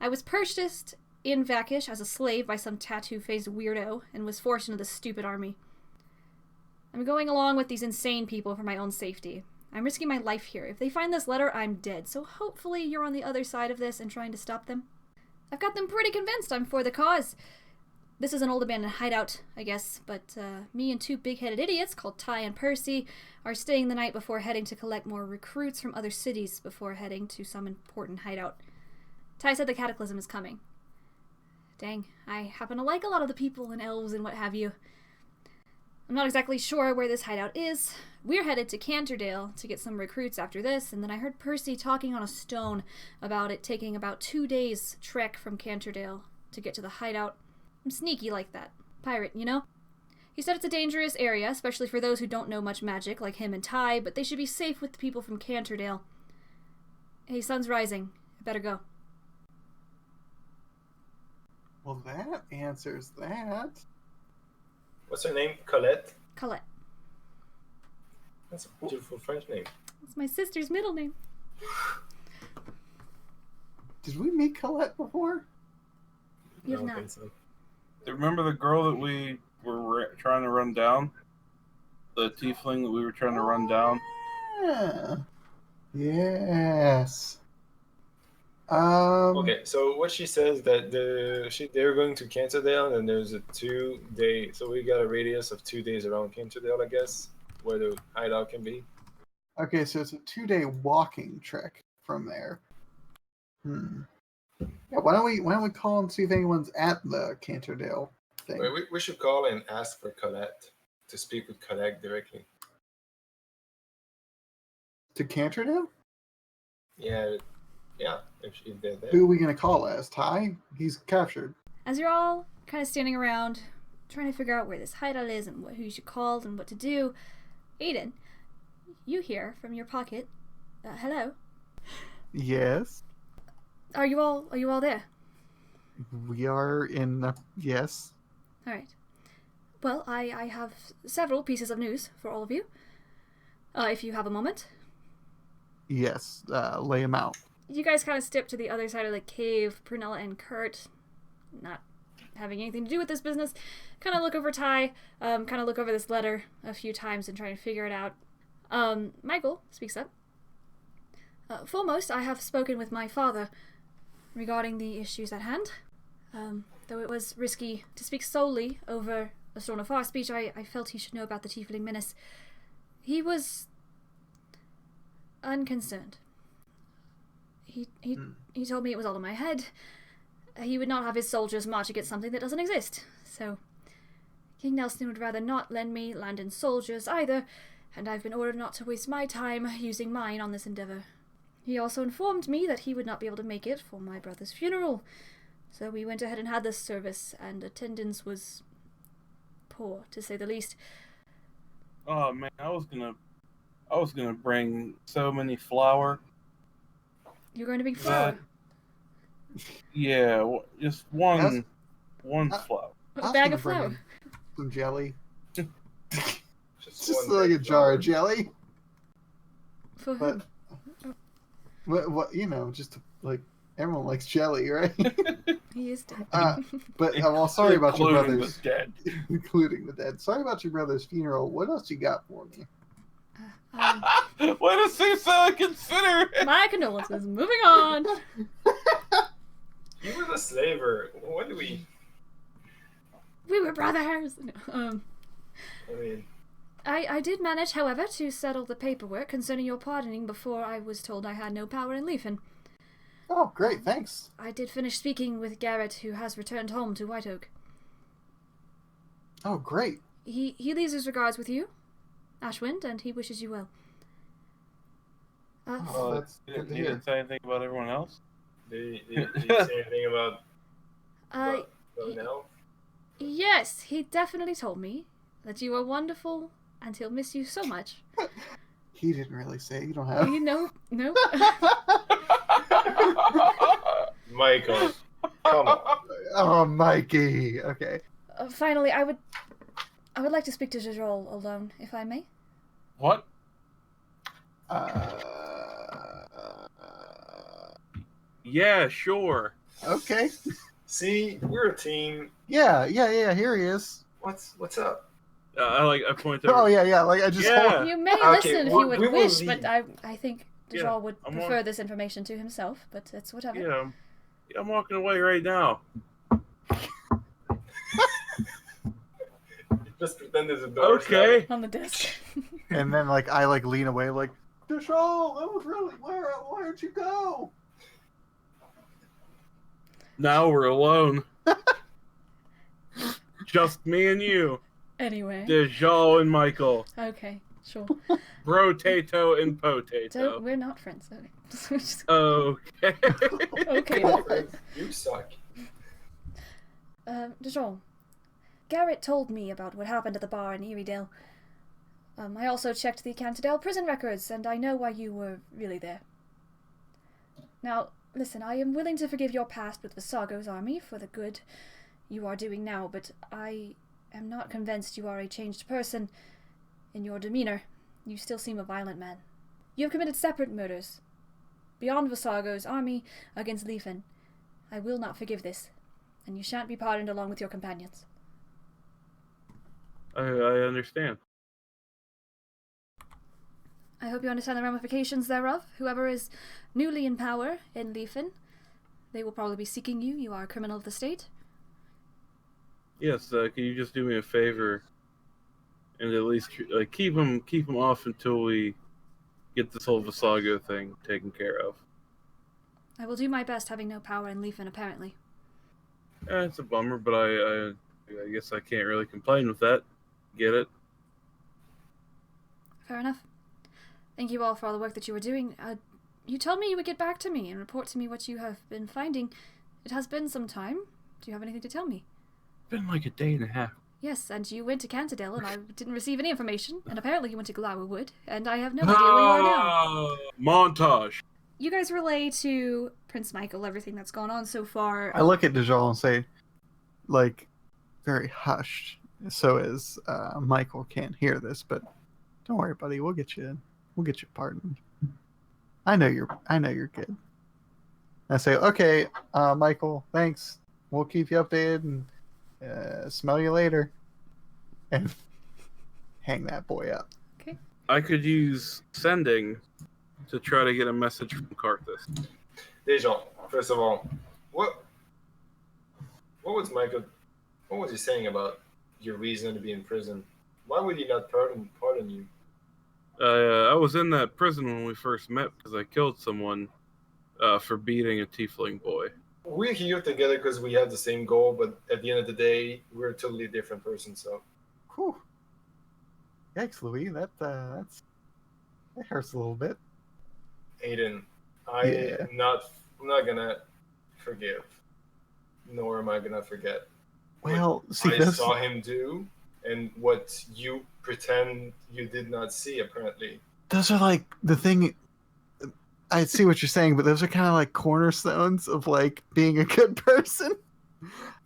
I was purchased in Vakish as a slave by some tattoo-faced weirdo and was forced into this stupid army. I'm going along with these insane people for my own safety. I'm risking my life here. If they find this letter, I'm dead. So hopefully you're on the other side of this and trying to stop them. I've got them pretty convinced I'm for the cause. This is an old abandoned hideout, I guess, but me and two big-headed idiots called Ty and Percy are staying the night before heading to collect more recruits from other cities before heading to some important hideout. Ty said the cataclysm is coming. Dang, I happen to like a lot of the people and elves and what have you. I'm not exactly sure where this hideout is. We're headed to Canterdale to get some recruits after this, and then I heard Percy talking on a stone about it taking about 2 days trek from Canterdale to get to the hideout. I'm sneaky like that. Pirate, you know? He said it's a dangerous area, especially for those who don't know much magic, like him and Ty, but they should be safe with the people from Canterdale. Hey, sun's rising. I better go." Well, that answers that. What's her name? Colette? Colette. That's a beautiful French name. That's my sister's middle name. Did we meet Colette before? You I have don't not. think so. Remember the girl that we were trying to run down? The tiefling that we were trying to run down? Yeah. Yes. Okay, so what she says that they're going to Canterdale and there's a 2-day, so we got a radius of 2 days around Canterdale, I guess, where the hideout can be. Okay, so it's a 2-day walking trek from there. Yeah, why don't we call and see if anyone's at the Canterdale thing? Wait, we should call and ask for Colette to speak with Colette directly. To Canterdale? Yeah, if they're there. Who are we gonna call as? Ty? He's captured. As you're all kind of standing around trying to figure out where this hideout is and who you should call and what to do, Aiden, you hear from your pocket, "Hello? Yes. Are you all there?" We are in yes. All right. Well, I have several pieces of news for all of you. If you have a moment. Yes. Lay him out. you guys kind of step to the other side of the cave. Prunella and Kurt, not having anything to do with this business, kind of look over Ty, kind of look over this letter a few times and try to figure it out. Michael speaks up. Foremost, I have spoken with my father regarding the issues at hand. Though it was risky to speak solely over a Storm of Far speech, I felt he should know about the Tiefling menace. He was unconcerned. He told me it was all in my head. He would not have his soldiers march against something that doesn't exist. So, King Nelson would rather not lend me land and soldiers either, and I've been ordered not to waste my time using mine on this endeavor. He also informed me that he would not be able to make it for my brother's funeral, so we went ahead and had this service, and attendance was poor, to say the least. Oh man, I was gonna bring so many flour. You're going to bring flour? Yeah, just one flour. A bag of flour? Some jelly. Just Just one like a big jar flower. of jelly. For But whom? what just like everyone likes jelly, right? He is dead. But well, sorry about your Including brother's, the dead. including the dead. Sorry about your brother's funeral. What else you got for me? What a so consider. My condolences. Moving on. You were the slaver. What do we? We were brothers. I mean, I did manage, however, to settle the paperwork concerning your pardoning before I was told I had no power in Leafin. Oh, great, thanks. I did finish speaking with Garrett, who has returned home to White Oak. Oh, great. He leaves his regards with you, Ashwind, and he wishes you well. Oh, that's He good to didn't hear. say anything about everyone else. did you say anything about Nell? Yes, he definitely told me that you are wonderful, and he'll miss you so much. He didn't really say. You don't have. You know, no. Michael, come on. Oh, Mikey. Okay. Finally, I would like to speak to Jajol alone, if I may. What? Yeah, sure. Okay. See, we're a team. Yeah. Here he is. What's up? I point to. Oh yeah. Like I just. Yeah. You may Okay, listen if you would we will wish, leave. but I think Jajol Yeah, would I'm prefer on- this information to himself, but it's whatever. Yeah, I'm walking away right now. Just pretend there's a door. Okay. On the desk. And then like I like lean away like. Dishol, that was really where'd you go? Now we're alone. Just me and you. Anyway. Dejal and Michael. Okay, sure. Brotato and So potato. we're not friends. Okay. Just- Okay. okay. Alfred, you suck. Jajol, Garrett told me about what happened at the bar in Eriedale. I also checked the Cantadale prison records, and I know why you were really there. Now, listen, I am willing to forgive your past with Visago's army for the good you are doing now, but I am not convinced you are a changed person. In your demeanor, you still seem a violent man. You have committed separate murders. Beyond Visago's army against Leafin. I will not forgive this, and you shan't be pardoned along with your companions. I understand. I hope you understand the ramifications thereof. Whoever is newly in power in Leafin, they will probably be seeking you. You are a criminal of the state. Yes, can you just do me a favor and at least keep him off until we get this whole Visago thing taken care of? I will do my best, having no power in Leafin, apparently. It's a bummer, but I guess I can't really complain with that. Get it? Fair enough. Thank you all for all the work that you were doing. You told me you would get back to me and report to me what you have been finding. It has been some time. Do you have anything to tell me? Been like a day and a half. Yes, and you went to Cantadale, and I didn't receive any information. And apparently you went to Glower Wood, and I have no idea where you are now. Montage. You guys relay to Prince Michael everything that's gone on so far. I look at Dejal and say, like, very hushed, so as Michael can't hear this. But don't worry, buddy. We'll get you pardoned. I know you're good. I say, okay, Michael, thanks. We'll keep you updated and smell you later. And hang that boy up. Okay. I could use sending to try to get a message from Karthus. Dejan, first of all, what was Michael? What was he saying about your reason to be in prison? Why would he not pardon you? I was in that prison when we first met because I killed someone for beating a tiefling boy. We're here together because we have the same goal, but at the end of the day, we're a totally different person. So, Whew. Yikes, Louis. That hurts a little bit. Aiden, Yeah. I'm not gonna forgive, nor am I gonna forget. Well, see, I that's, saw him do, and what you pretend you did not see, apparently. those are like the thing. I see what you're saying, but those are kind of like cornerstones of like being a good person.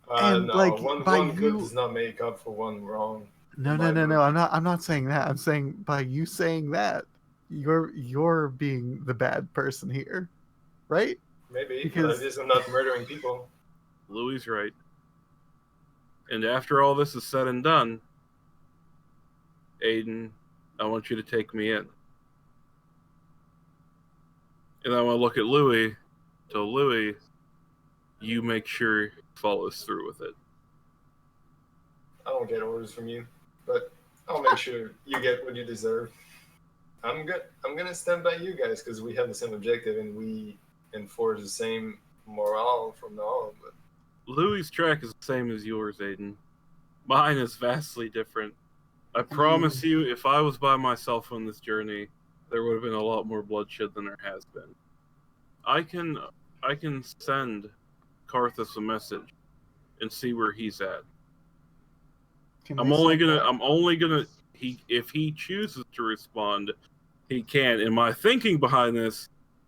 And, No, like, one by good you- does not make up for one wrong. No. I'm not saying that. I'm saying by you saying that, you're being the bad person here, right? Maybe, Because- but at least I'm not murdering people. Louis right. And after all this is said and done, Aiden, I want you to take me in. And I want to look at Louis, tell Louis, you make sure he follows through with it. I don't get orders from you, but I'll make sure you get what you deserve. I'm gonna stand by you guys because we have the same objective and we enforce the same morale from now on. But Louis' track is the same as yours, Aiden. Mine is vastly different. I promise you, if I was by myself on this journey, there would have been a lot more bloodshed than there has been. I can send Karthus a message and see where he's at. Can I'm they only send gonna that? if he chooses to respond, he can. And my thinking behind this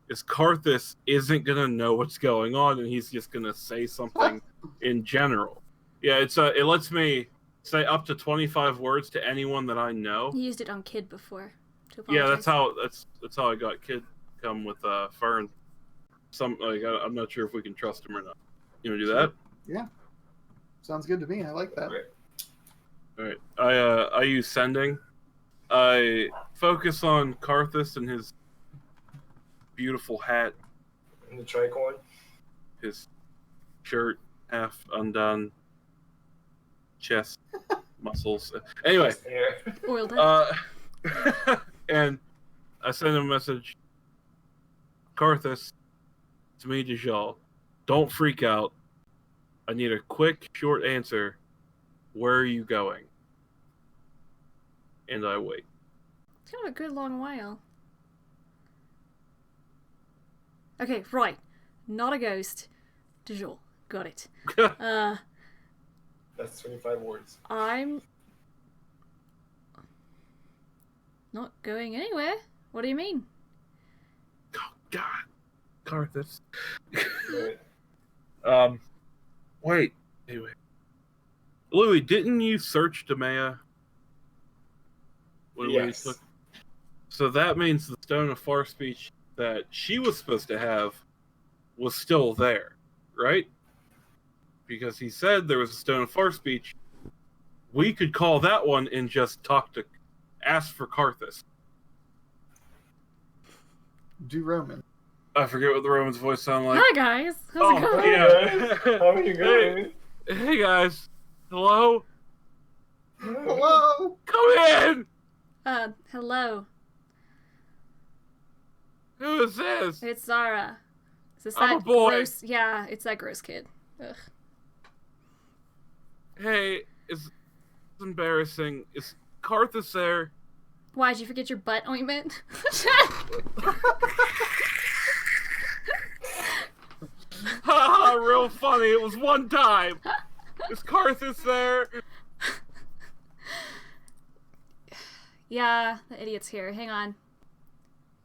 is Karthus isn't gonna know what's going on, and he's just gonna say something in general. Yeah, it lets me say up to 25 words to anyone that I know. You used it on Kid before. To Yeah, apologize. that's how I got Kid come with Fern. I'm not sure if we can trust him or not. You wanna do that? Yeah. Sounds good to me. I like that. okay. All right. I use sending. I focus on Karthus and his beautiful hat, And the tricorn. his shirt half undone, chest muscles. Anyway, Yeah. Oiled up. and I send him a message. Karthus, it's me, Dejal. Don't freak out. I need a quick, short answer. Where are you going? And I wait. It's kind of a good long while. Okay, right. Not a ghost. Dijon. Got it. That's 25 words. I'm not going anywhere. What do you mean? Oh, God. Karthus. Right. Wait. Anyway. Louis, didn't you search Demea? When we Yes. took... So that means the Stone of Far Speech that she was supposed to have was still there, right? Because he said there was a Stone of Far Speech. We could call that one and just ask for Karthus. Do Roman. I forget what the Roman's voice sounded like. Hi guys. How's it going? yeah. How are you going? Hey guys. Hello? Hello. Come in! Hello. Who is this? It's Zara. Is this I'm that a boy. gross? Yeah, it's that gross kid. Ugh. Hey, it's embarrassing. Is Karthus there? Why did you forget your butt ointment? Haha, real funny. It was one time. Is Karthus there? Yeah, the idiot's here. Hang on.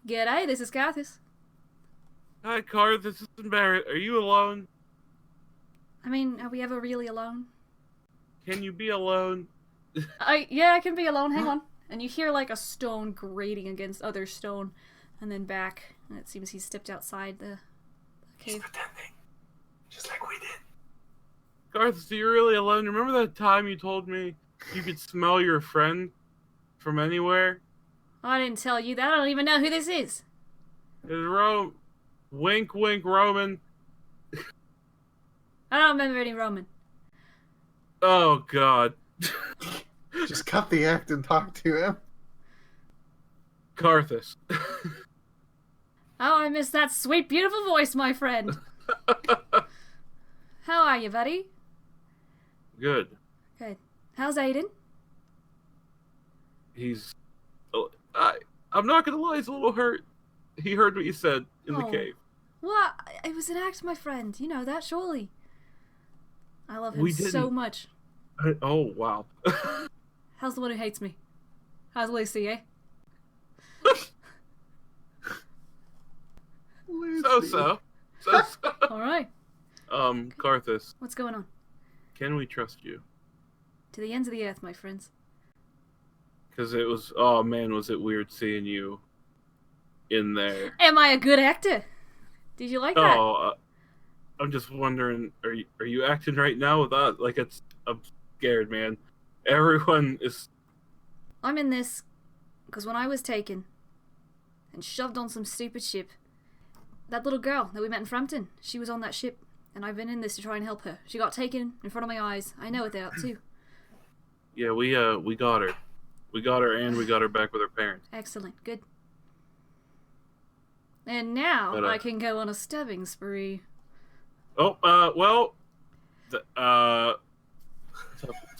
G'day, this is Karthus. Hi, Karthus. This is embarrassing. Are you alone? I mean, are we ever really alone? Can you be alone? Yeah, I can be alone. Hang on. And you hear like a stone grating against other stone, and then back. And it seems he's stepped outside the He's Okay. pretending. Just like we did. Garth, are you really alone? Remember that time you told me you could smell your friend from anywhere? I didn't tell you that. I don't even know who this is. It's Rome. Wink, wink, Roman. I don't remember any Roman. Oh, God. Just cut the act and talk to him. Carthus. Oh, I miss that sweet, beautiful voice, my friend. How are you, buddy? Good. Good. How's Aiden? He's... I'm not gonna lie, he's a little hurt. He heard what you said in the Oh. cave. What? It was an act, my friend. You know that, surely. I love him We so didn't- much. Oh, wow. How's the one who hates me? How's Lucy, eh? So-so. So-so. Alright. Carthus, What's going on? can we trust you? To the ends of the earth, my friends. Because it was... Oh, man, was it weird seeing you in there. Am I a good actor? Did you like that? Oh, I'm just wondering, are you acting right now without... Like, I'm scared, man. Everyone is... I'm in this because when I was taken and shoved on some stupid ship, that little girl that we met in Frampton, she was on that ship, and I've been in this to try and help her. She got taken in front of my eyes. I know what they're up to. Yeah, we got her. We got her, and we got her back with her parents. Excellent. Good. And now But, I can go on a stabbing spree. Oh, well... What's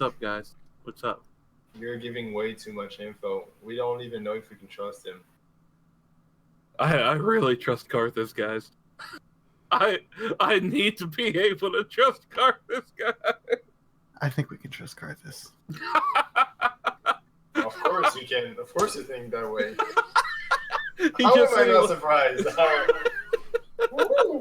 up, guys? What's up? You're giving way too much info. We don't even know if we can trust him. I really trust Carthus, guys. I need to be able to trust Carthus, guys. I think we can trust Carthus. Of course you can. Of course you think that way. He How just am I said not he- surprised? Woo!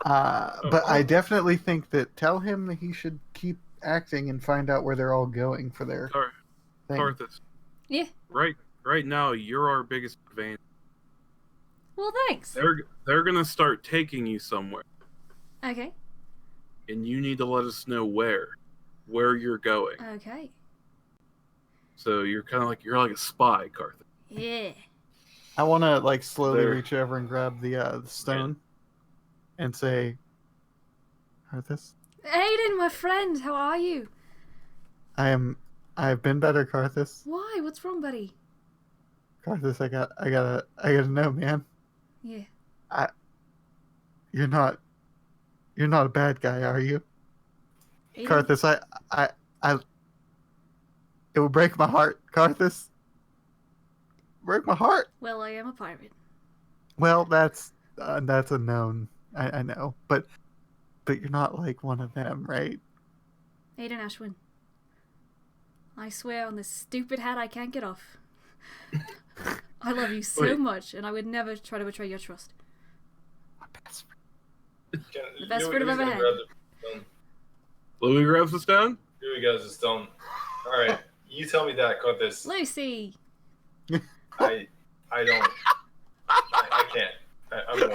But I definitely think that tell him that he should keep acting and find out where they're all going for their thing. Carthus. Yeah. Right now, you're our biggest advantage. Well, thanks. They're gonna start taking you somewhere, Okay. and you need to let us know where you're going. Okay. So you're you're like a spy, Carthus. Yeah. I want to like slowly There. reach over and grab the stone and say, Carthus, Aiden, my friend, how are you? I've been better, Carthus. Why? What's wrong, buddy? Carthus, I gotta know, man. Yeah. You're not a bad guy, are you? Aiden? Carthus, I it would break my heart, Carthus. Break my heart. Well, I am a pirate. Well, that's a known. I know, but you're not like one of them, right? Aiden Ashwin. I swear on this stupid hat I can't get off. I love you so Wait. much, and I would never try to betray your trust. My best friend. The best friend I've ever had. Louis grabs the stone. Here we go, the stone. All right, you tell me that, Carthus. Lucy! I don't. I can't. I won't.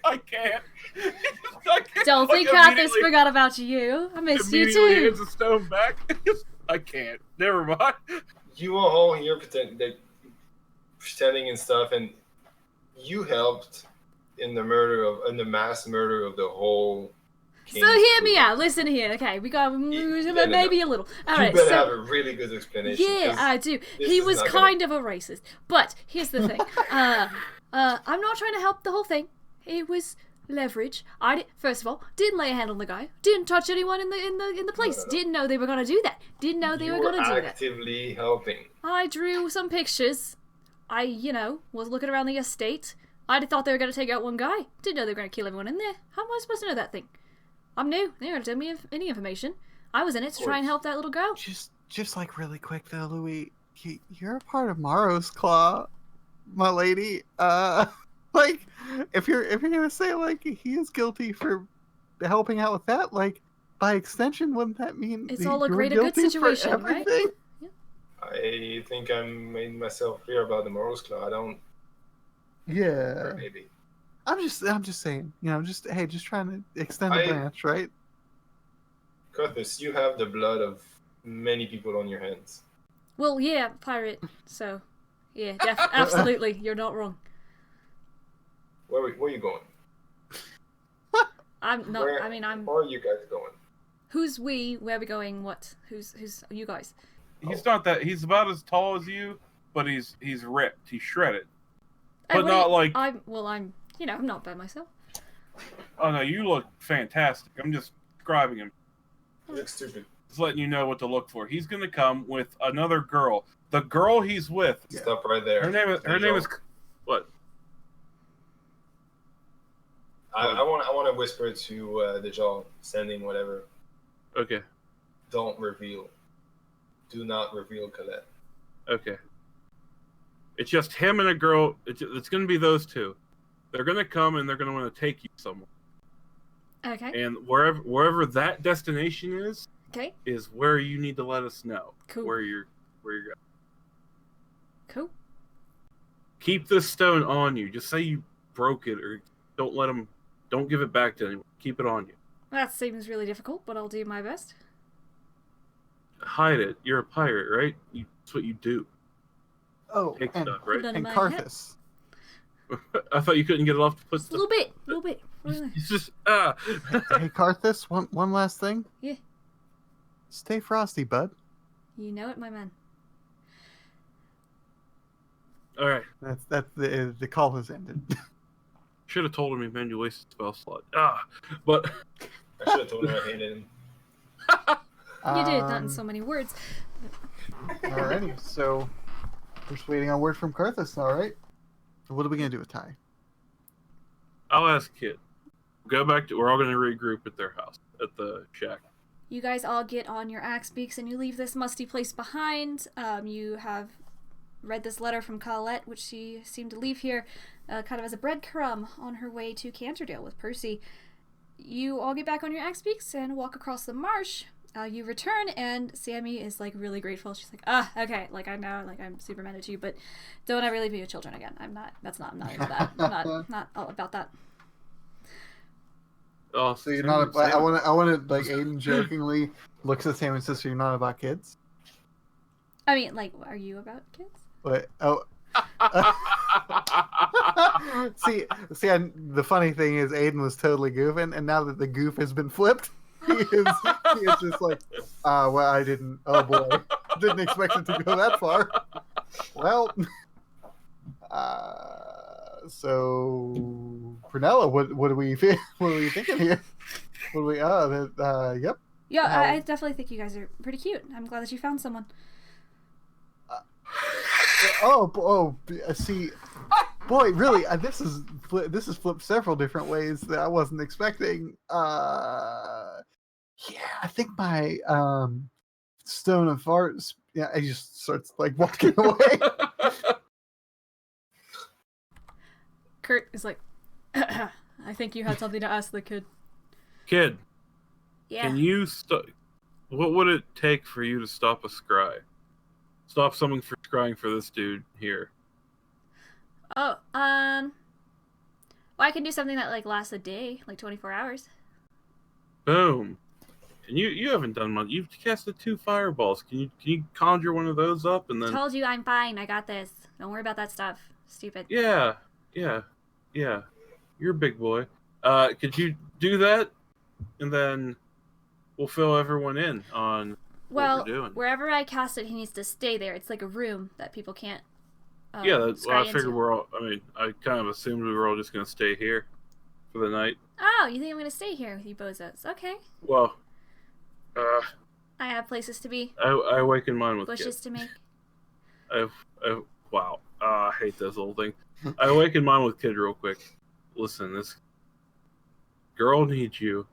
I can't. Don't think Carthus forgot about you. I missed you Immediately too. hands the stone back. I can't. Never mind. You were all here pretending and stuff, and you helped in the mass murder of the whole. So hear me out. Listen here. Okay, we got no. maybe a little. All You right. better So have a really good explanation. yeah, 'cause I do. this He is was not kind of a racist, but here's the thing. I'm not trying to help the whole thing. It was leverage. First of all, didn't lay a hand on the guy. Didn't touch anyone in the place. No. Didn't know they were gonna do that. Didn't know they you were gonna do that. actively helping. I drew some pictures. I, was looking around the estate. I thought they were going to take out one guy. Didn't know they were going to kill everyone in there. How am I supposed to know that thing? I'm new. They weren't going to tell me any information. I was in it to try and help that little girl. Just like really quick though, Louis, you're a part of Morrow's Claw, my lady. Like if you're gonna say like he is guilty for helping out with that, like by extension, wouldn't that mean It's that all a you're greater good guilty for situation, right? everything? I think I made myself clear about the Morrow's Claw. I don't. Yeah. Maybe. I'm just saying, just trying to extend the I- branch, right? Curtis, you have the blood of many people on your hands. Well, yeah, pirate. So, yeah, absolutely, you're not wrong. Where are you going? I'm not. Where, I mean, I'm. Where are you guys going? Who's we? Where are we going? What? Who's you guys? He's not that. He's about as tall as you, but he's ripped. He's shredded. Hey, But what are not you- like. I'm. I'm not by myself. Oh no, you look fantastic. I'm just describing him. You look stupid. Just letting you know what to look for. He's gonna come with another girl. The girl he's with. Yeah. Stop right there. Her name is what? I want to whisper to the jaw, sending whatever. Okay. Don't reveal. Do not reveal Colette. Okay. It's just him and a girl. It's going to be those two. They're going to come and they're going to want to take you somewhere. Okay. And wherever that destination Okay. is where you need to let us know Cool. where you're going. Cool. Keep this stone on you. Just say you broke it, or don't give it back to anyone. Keep it on you. That seems really difficult, but I'll do my best. Hide it. You're a pirate, right? That's what you do. Oh, Take and, stuff, Put it right? under and my hat. Carthus. I thought you couldn't get it off to put Just a little bit. It's just Hey, Carthus, one last thing. Yeah. Stay frosty, bud. You know it, my man. All right. That's the call has ended. Should have told him he manually wasted spell slot. But I should have told him I hated him. You did, not in so many words. Alrighty, so we're just waiting on word from Carthus. All right. What are we gonna do with Ty? I'll ask Kid. We're all going to regroup at their house, at the shack. You guys all get on your axe beaks and you leave this musty place behind. You have read this letter from Colette, which she seemed to leave here kind of as a breadcrumb on her way to Canterdale with Percy. You all get back on your axe beaks and walk across the marsh. You return and Sammy is like really grateful. She's like, okay, like I know, like I'm super mad at you, but don't ever leave me with children again. I'm not into that. I'm not all about that. Oh, So you're not. I want to like Aiden jokingly looks at Sam and says, "So you're not about kids?" I mean, like, are you about kids? But see, the funny thing is, Aiden was totally goofing, and now that the goof has been flipped, he is just like, well, I didn't. Oh boy, didn't expect it to go that far. Well, so Prunella, what are we thinking here? What do we? Yep. Yeah, How- I definitely think you guys are pretty cute. I'm glad that you found someone. See, boy, really, this is flipped several different ways that I wasn't expecting. Yeah, I think my stone of farts. Yeah, I just starts like walking away. Kurt is like, I think you had something to ask the kid. Kid, Yeah. can you what would it take for you to stop a scry? Stop someone from scrying for this dude here. Oh, well, I can do something that like lasts a day, like 24 hours. Boom. And you haven't done much. You've casted 2 fireballs. Can you conjure one of those up and then? Told you I'm fine. I got this. Don't worry about that stuff. Stupid. Yeah. You're a big boy. Could you do that, and then we'll fill everyone in on Well, what we're doing. wherever I cast it, he needs to stay there. It's like a room that people can't. Yeah, that's scry well, I figured into. we're all. I mean, I kind of assumed we were all just gonna stay here for the night. Oh, you think I'm gonna stay here with you bozos? Okay. Well, I have places to be, I awakened mine with bushes kids. to make. Wow. I hate this whole thing. I awakened mine with kid real quick. Listen, this girl needs you.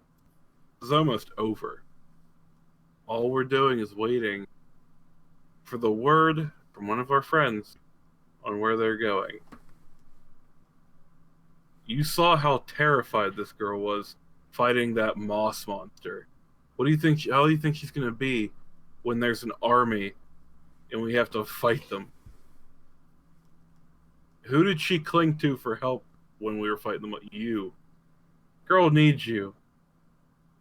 It's almost over. All we're doing is waiting for the word from one of our friends on where they're going. You saw how terrified this girl was fighting that moss monster. How do you think she's gonna be when there's an army and we have to fight them? Who did she cling to for help when we were fighting them. You, girl needs you.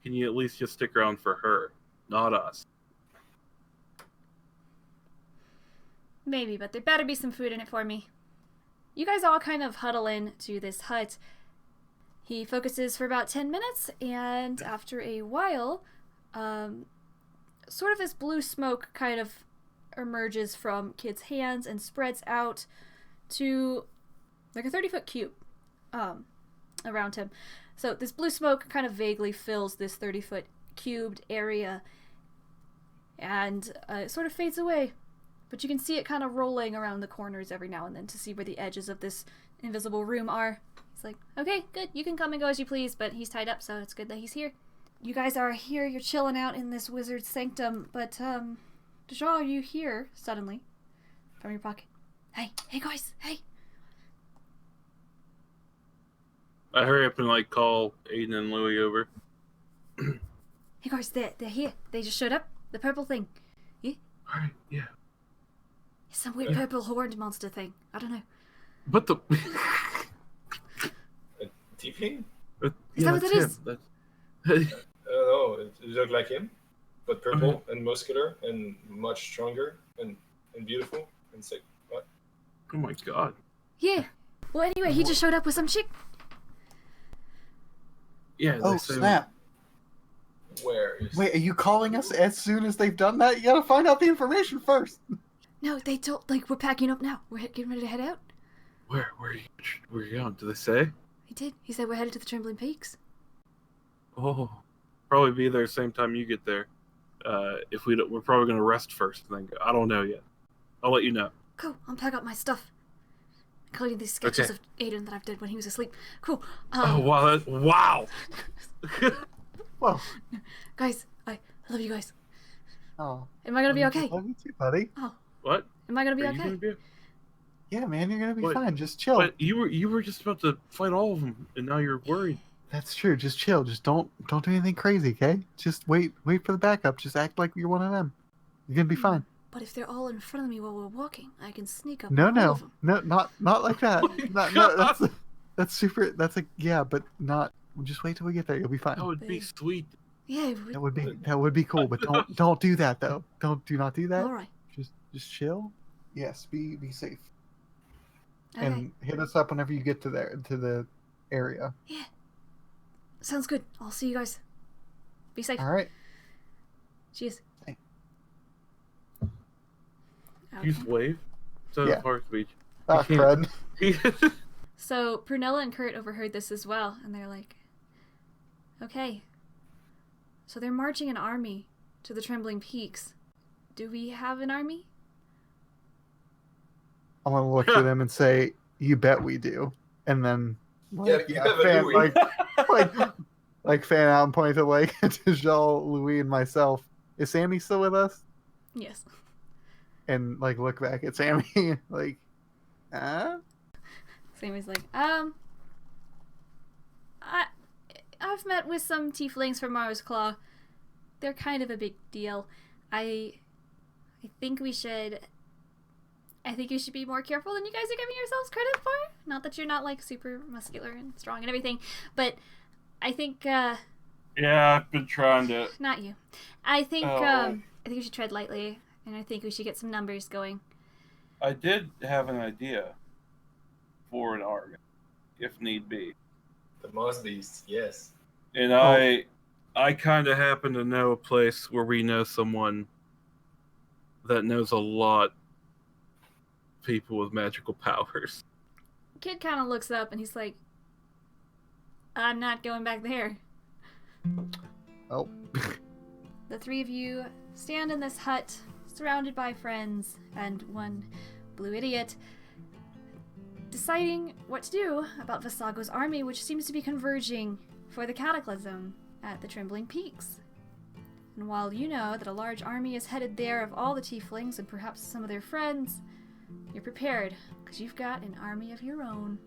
Can you at least just stick around for her, not us? Maybe, but there better be some food in it for me. You guys all kind of huddle in to this hut. He focuses for about 10 minutes, and after a while, sort of this blue smoke kind of emerges from Kid's hands and spreads out to like a 30-foot cube around him. So this blue smoke kind of vaguely fills this 30-foot cubed area, and it sort of fades away. But you can see it kind of rolling around the corners every now and then to see where the edges of this invisible room are. It's like, okay, good, you can come and go as you please, but he's tied up, so it's good that he's here. You guys are here, you're chilling out in this wizard's sanctum, but, Deja, you hear, suddenly, from your pocket, hey guys, hey! I hurry up and like call Aiden and Louie over. Hey guys, they're here, they just showed up, the purple thing. Yeah? Alright, yeah. It's some weird purple horned monster thing, I don't know. What the... A tiefling? Is that what that's it is? him. That's... No, it looked like him, but purple and muscular and much stronger and beautiful. And sick. What? Oh my god. Yeah. Well, anyway, he just showed up with some chick. Yeah, Oh, they say- snap. Where is? Wait, are you calling us as soon as they've done that? You gotta find out the information first. No, they told, like, we're packing up now. We're getting ready to head out. Where are you going? Do they say? He did. He said we're headed to the Trembling Peaks. Oh, probably be there same time you get there. If we don't, we're probably gonna rest first. And then go. I don't know yet. I'll let you know. Cool. I'll pack up my stuff, including these sketches Okay. of Aiden that I've did when he was asleep. Cool. Oh wow! Wow! Whoa. Guys, I love you guys. Oh. Am I gonna be okay? Love you too, buddy. Oh, What? am I gonna be Are you okay? gonna be? Yeah, man, you're gonna be What? fine. Just chill. But you were just about to fight all of them, and now you're worried. That's true. Just chill. Just don't do anything crazy, okay? Just wait for the backup. Just act like you're one of them. You're gonna be fine. But if they're all in front of me while we're walking, I can sneak up. No, on all no, of them. no, not like that. Oh my No, that's super. That's like yeah, but not. Just wait till we get there. You'll be fine. That would be sweet. Yeah. That would be cool. But don't do that though. Do not do that. All right. Just chill. Yes, be safe. Okay. And hit us up whenever you get to the area. Yeah. Sounds good. I'll see you guys. Be safe. All right. Cheers. Hey. You just wave. So Yeah. the park beach. Ah, can't- crud. So Prunella and Kurt overheard this as well, and they're like, okay, so they're marching an army to the Trembling Peaks. Do we have an army? I want to look to them and say, "You bet we do." And then, Yeah, you bet we fan, do. like fan out and point to like to Joel, Louis, and myself. Is Sammy still with us? Yes. And like look back at Sammy, like, Sammy's like, I've met with some tieflings from Mars Claw. They're kind of a big deal. I think we should be more careful than you guys are giving yourselves credit for. Not that you're not like super muscular and strong and everything, but I think Yeah, I've been trying to. not you. I think Oh. I think we should tread lightly, and I think we should get some numbers going. I did have an idea for an army, if need be. The Moss Beast, yes. And I kind of happen to know a place where we know someone that knows a lot of people with magical powers. Kid kind of looks up and he's like, I'm not going back there. oh, The three of you stand in this hut, surrounded by friends and one blue idiot, deciding what to do about Visago's army, which seems to be converging for the Cataclysm at the Trembling Peaks. And while you know that a large army is headed there of all the tieflings and perhaps some of their friends, you're prepared, because you've got an army of your own.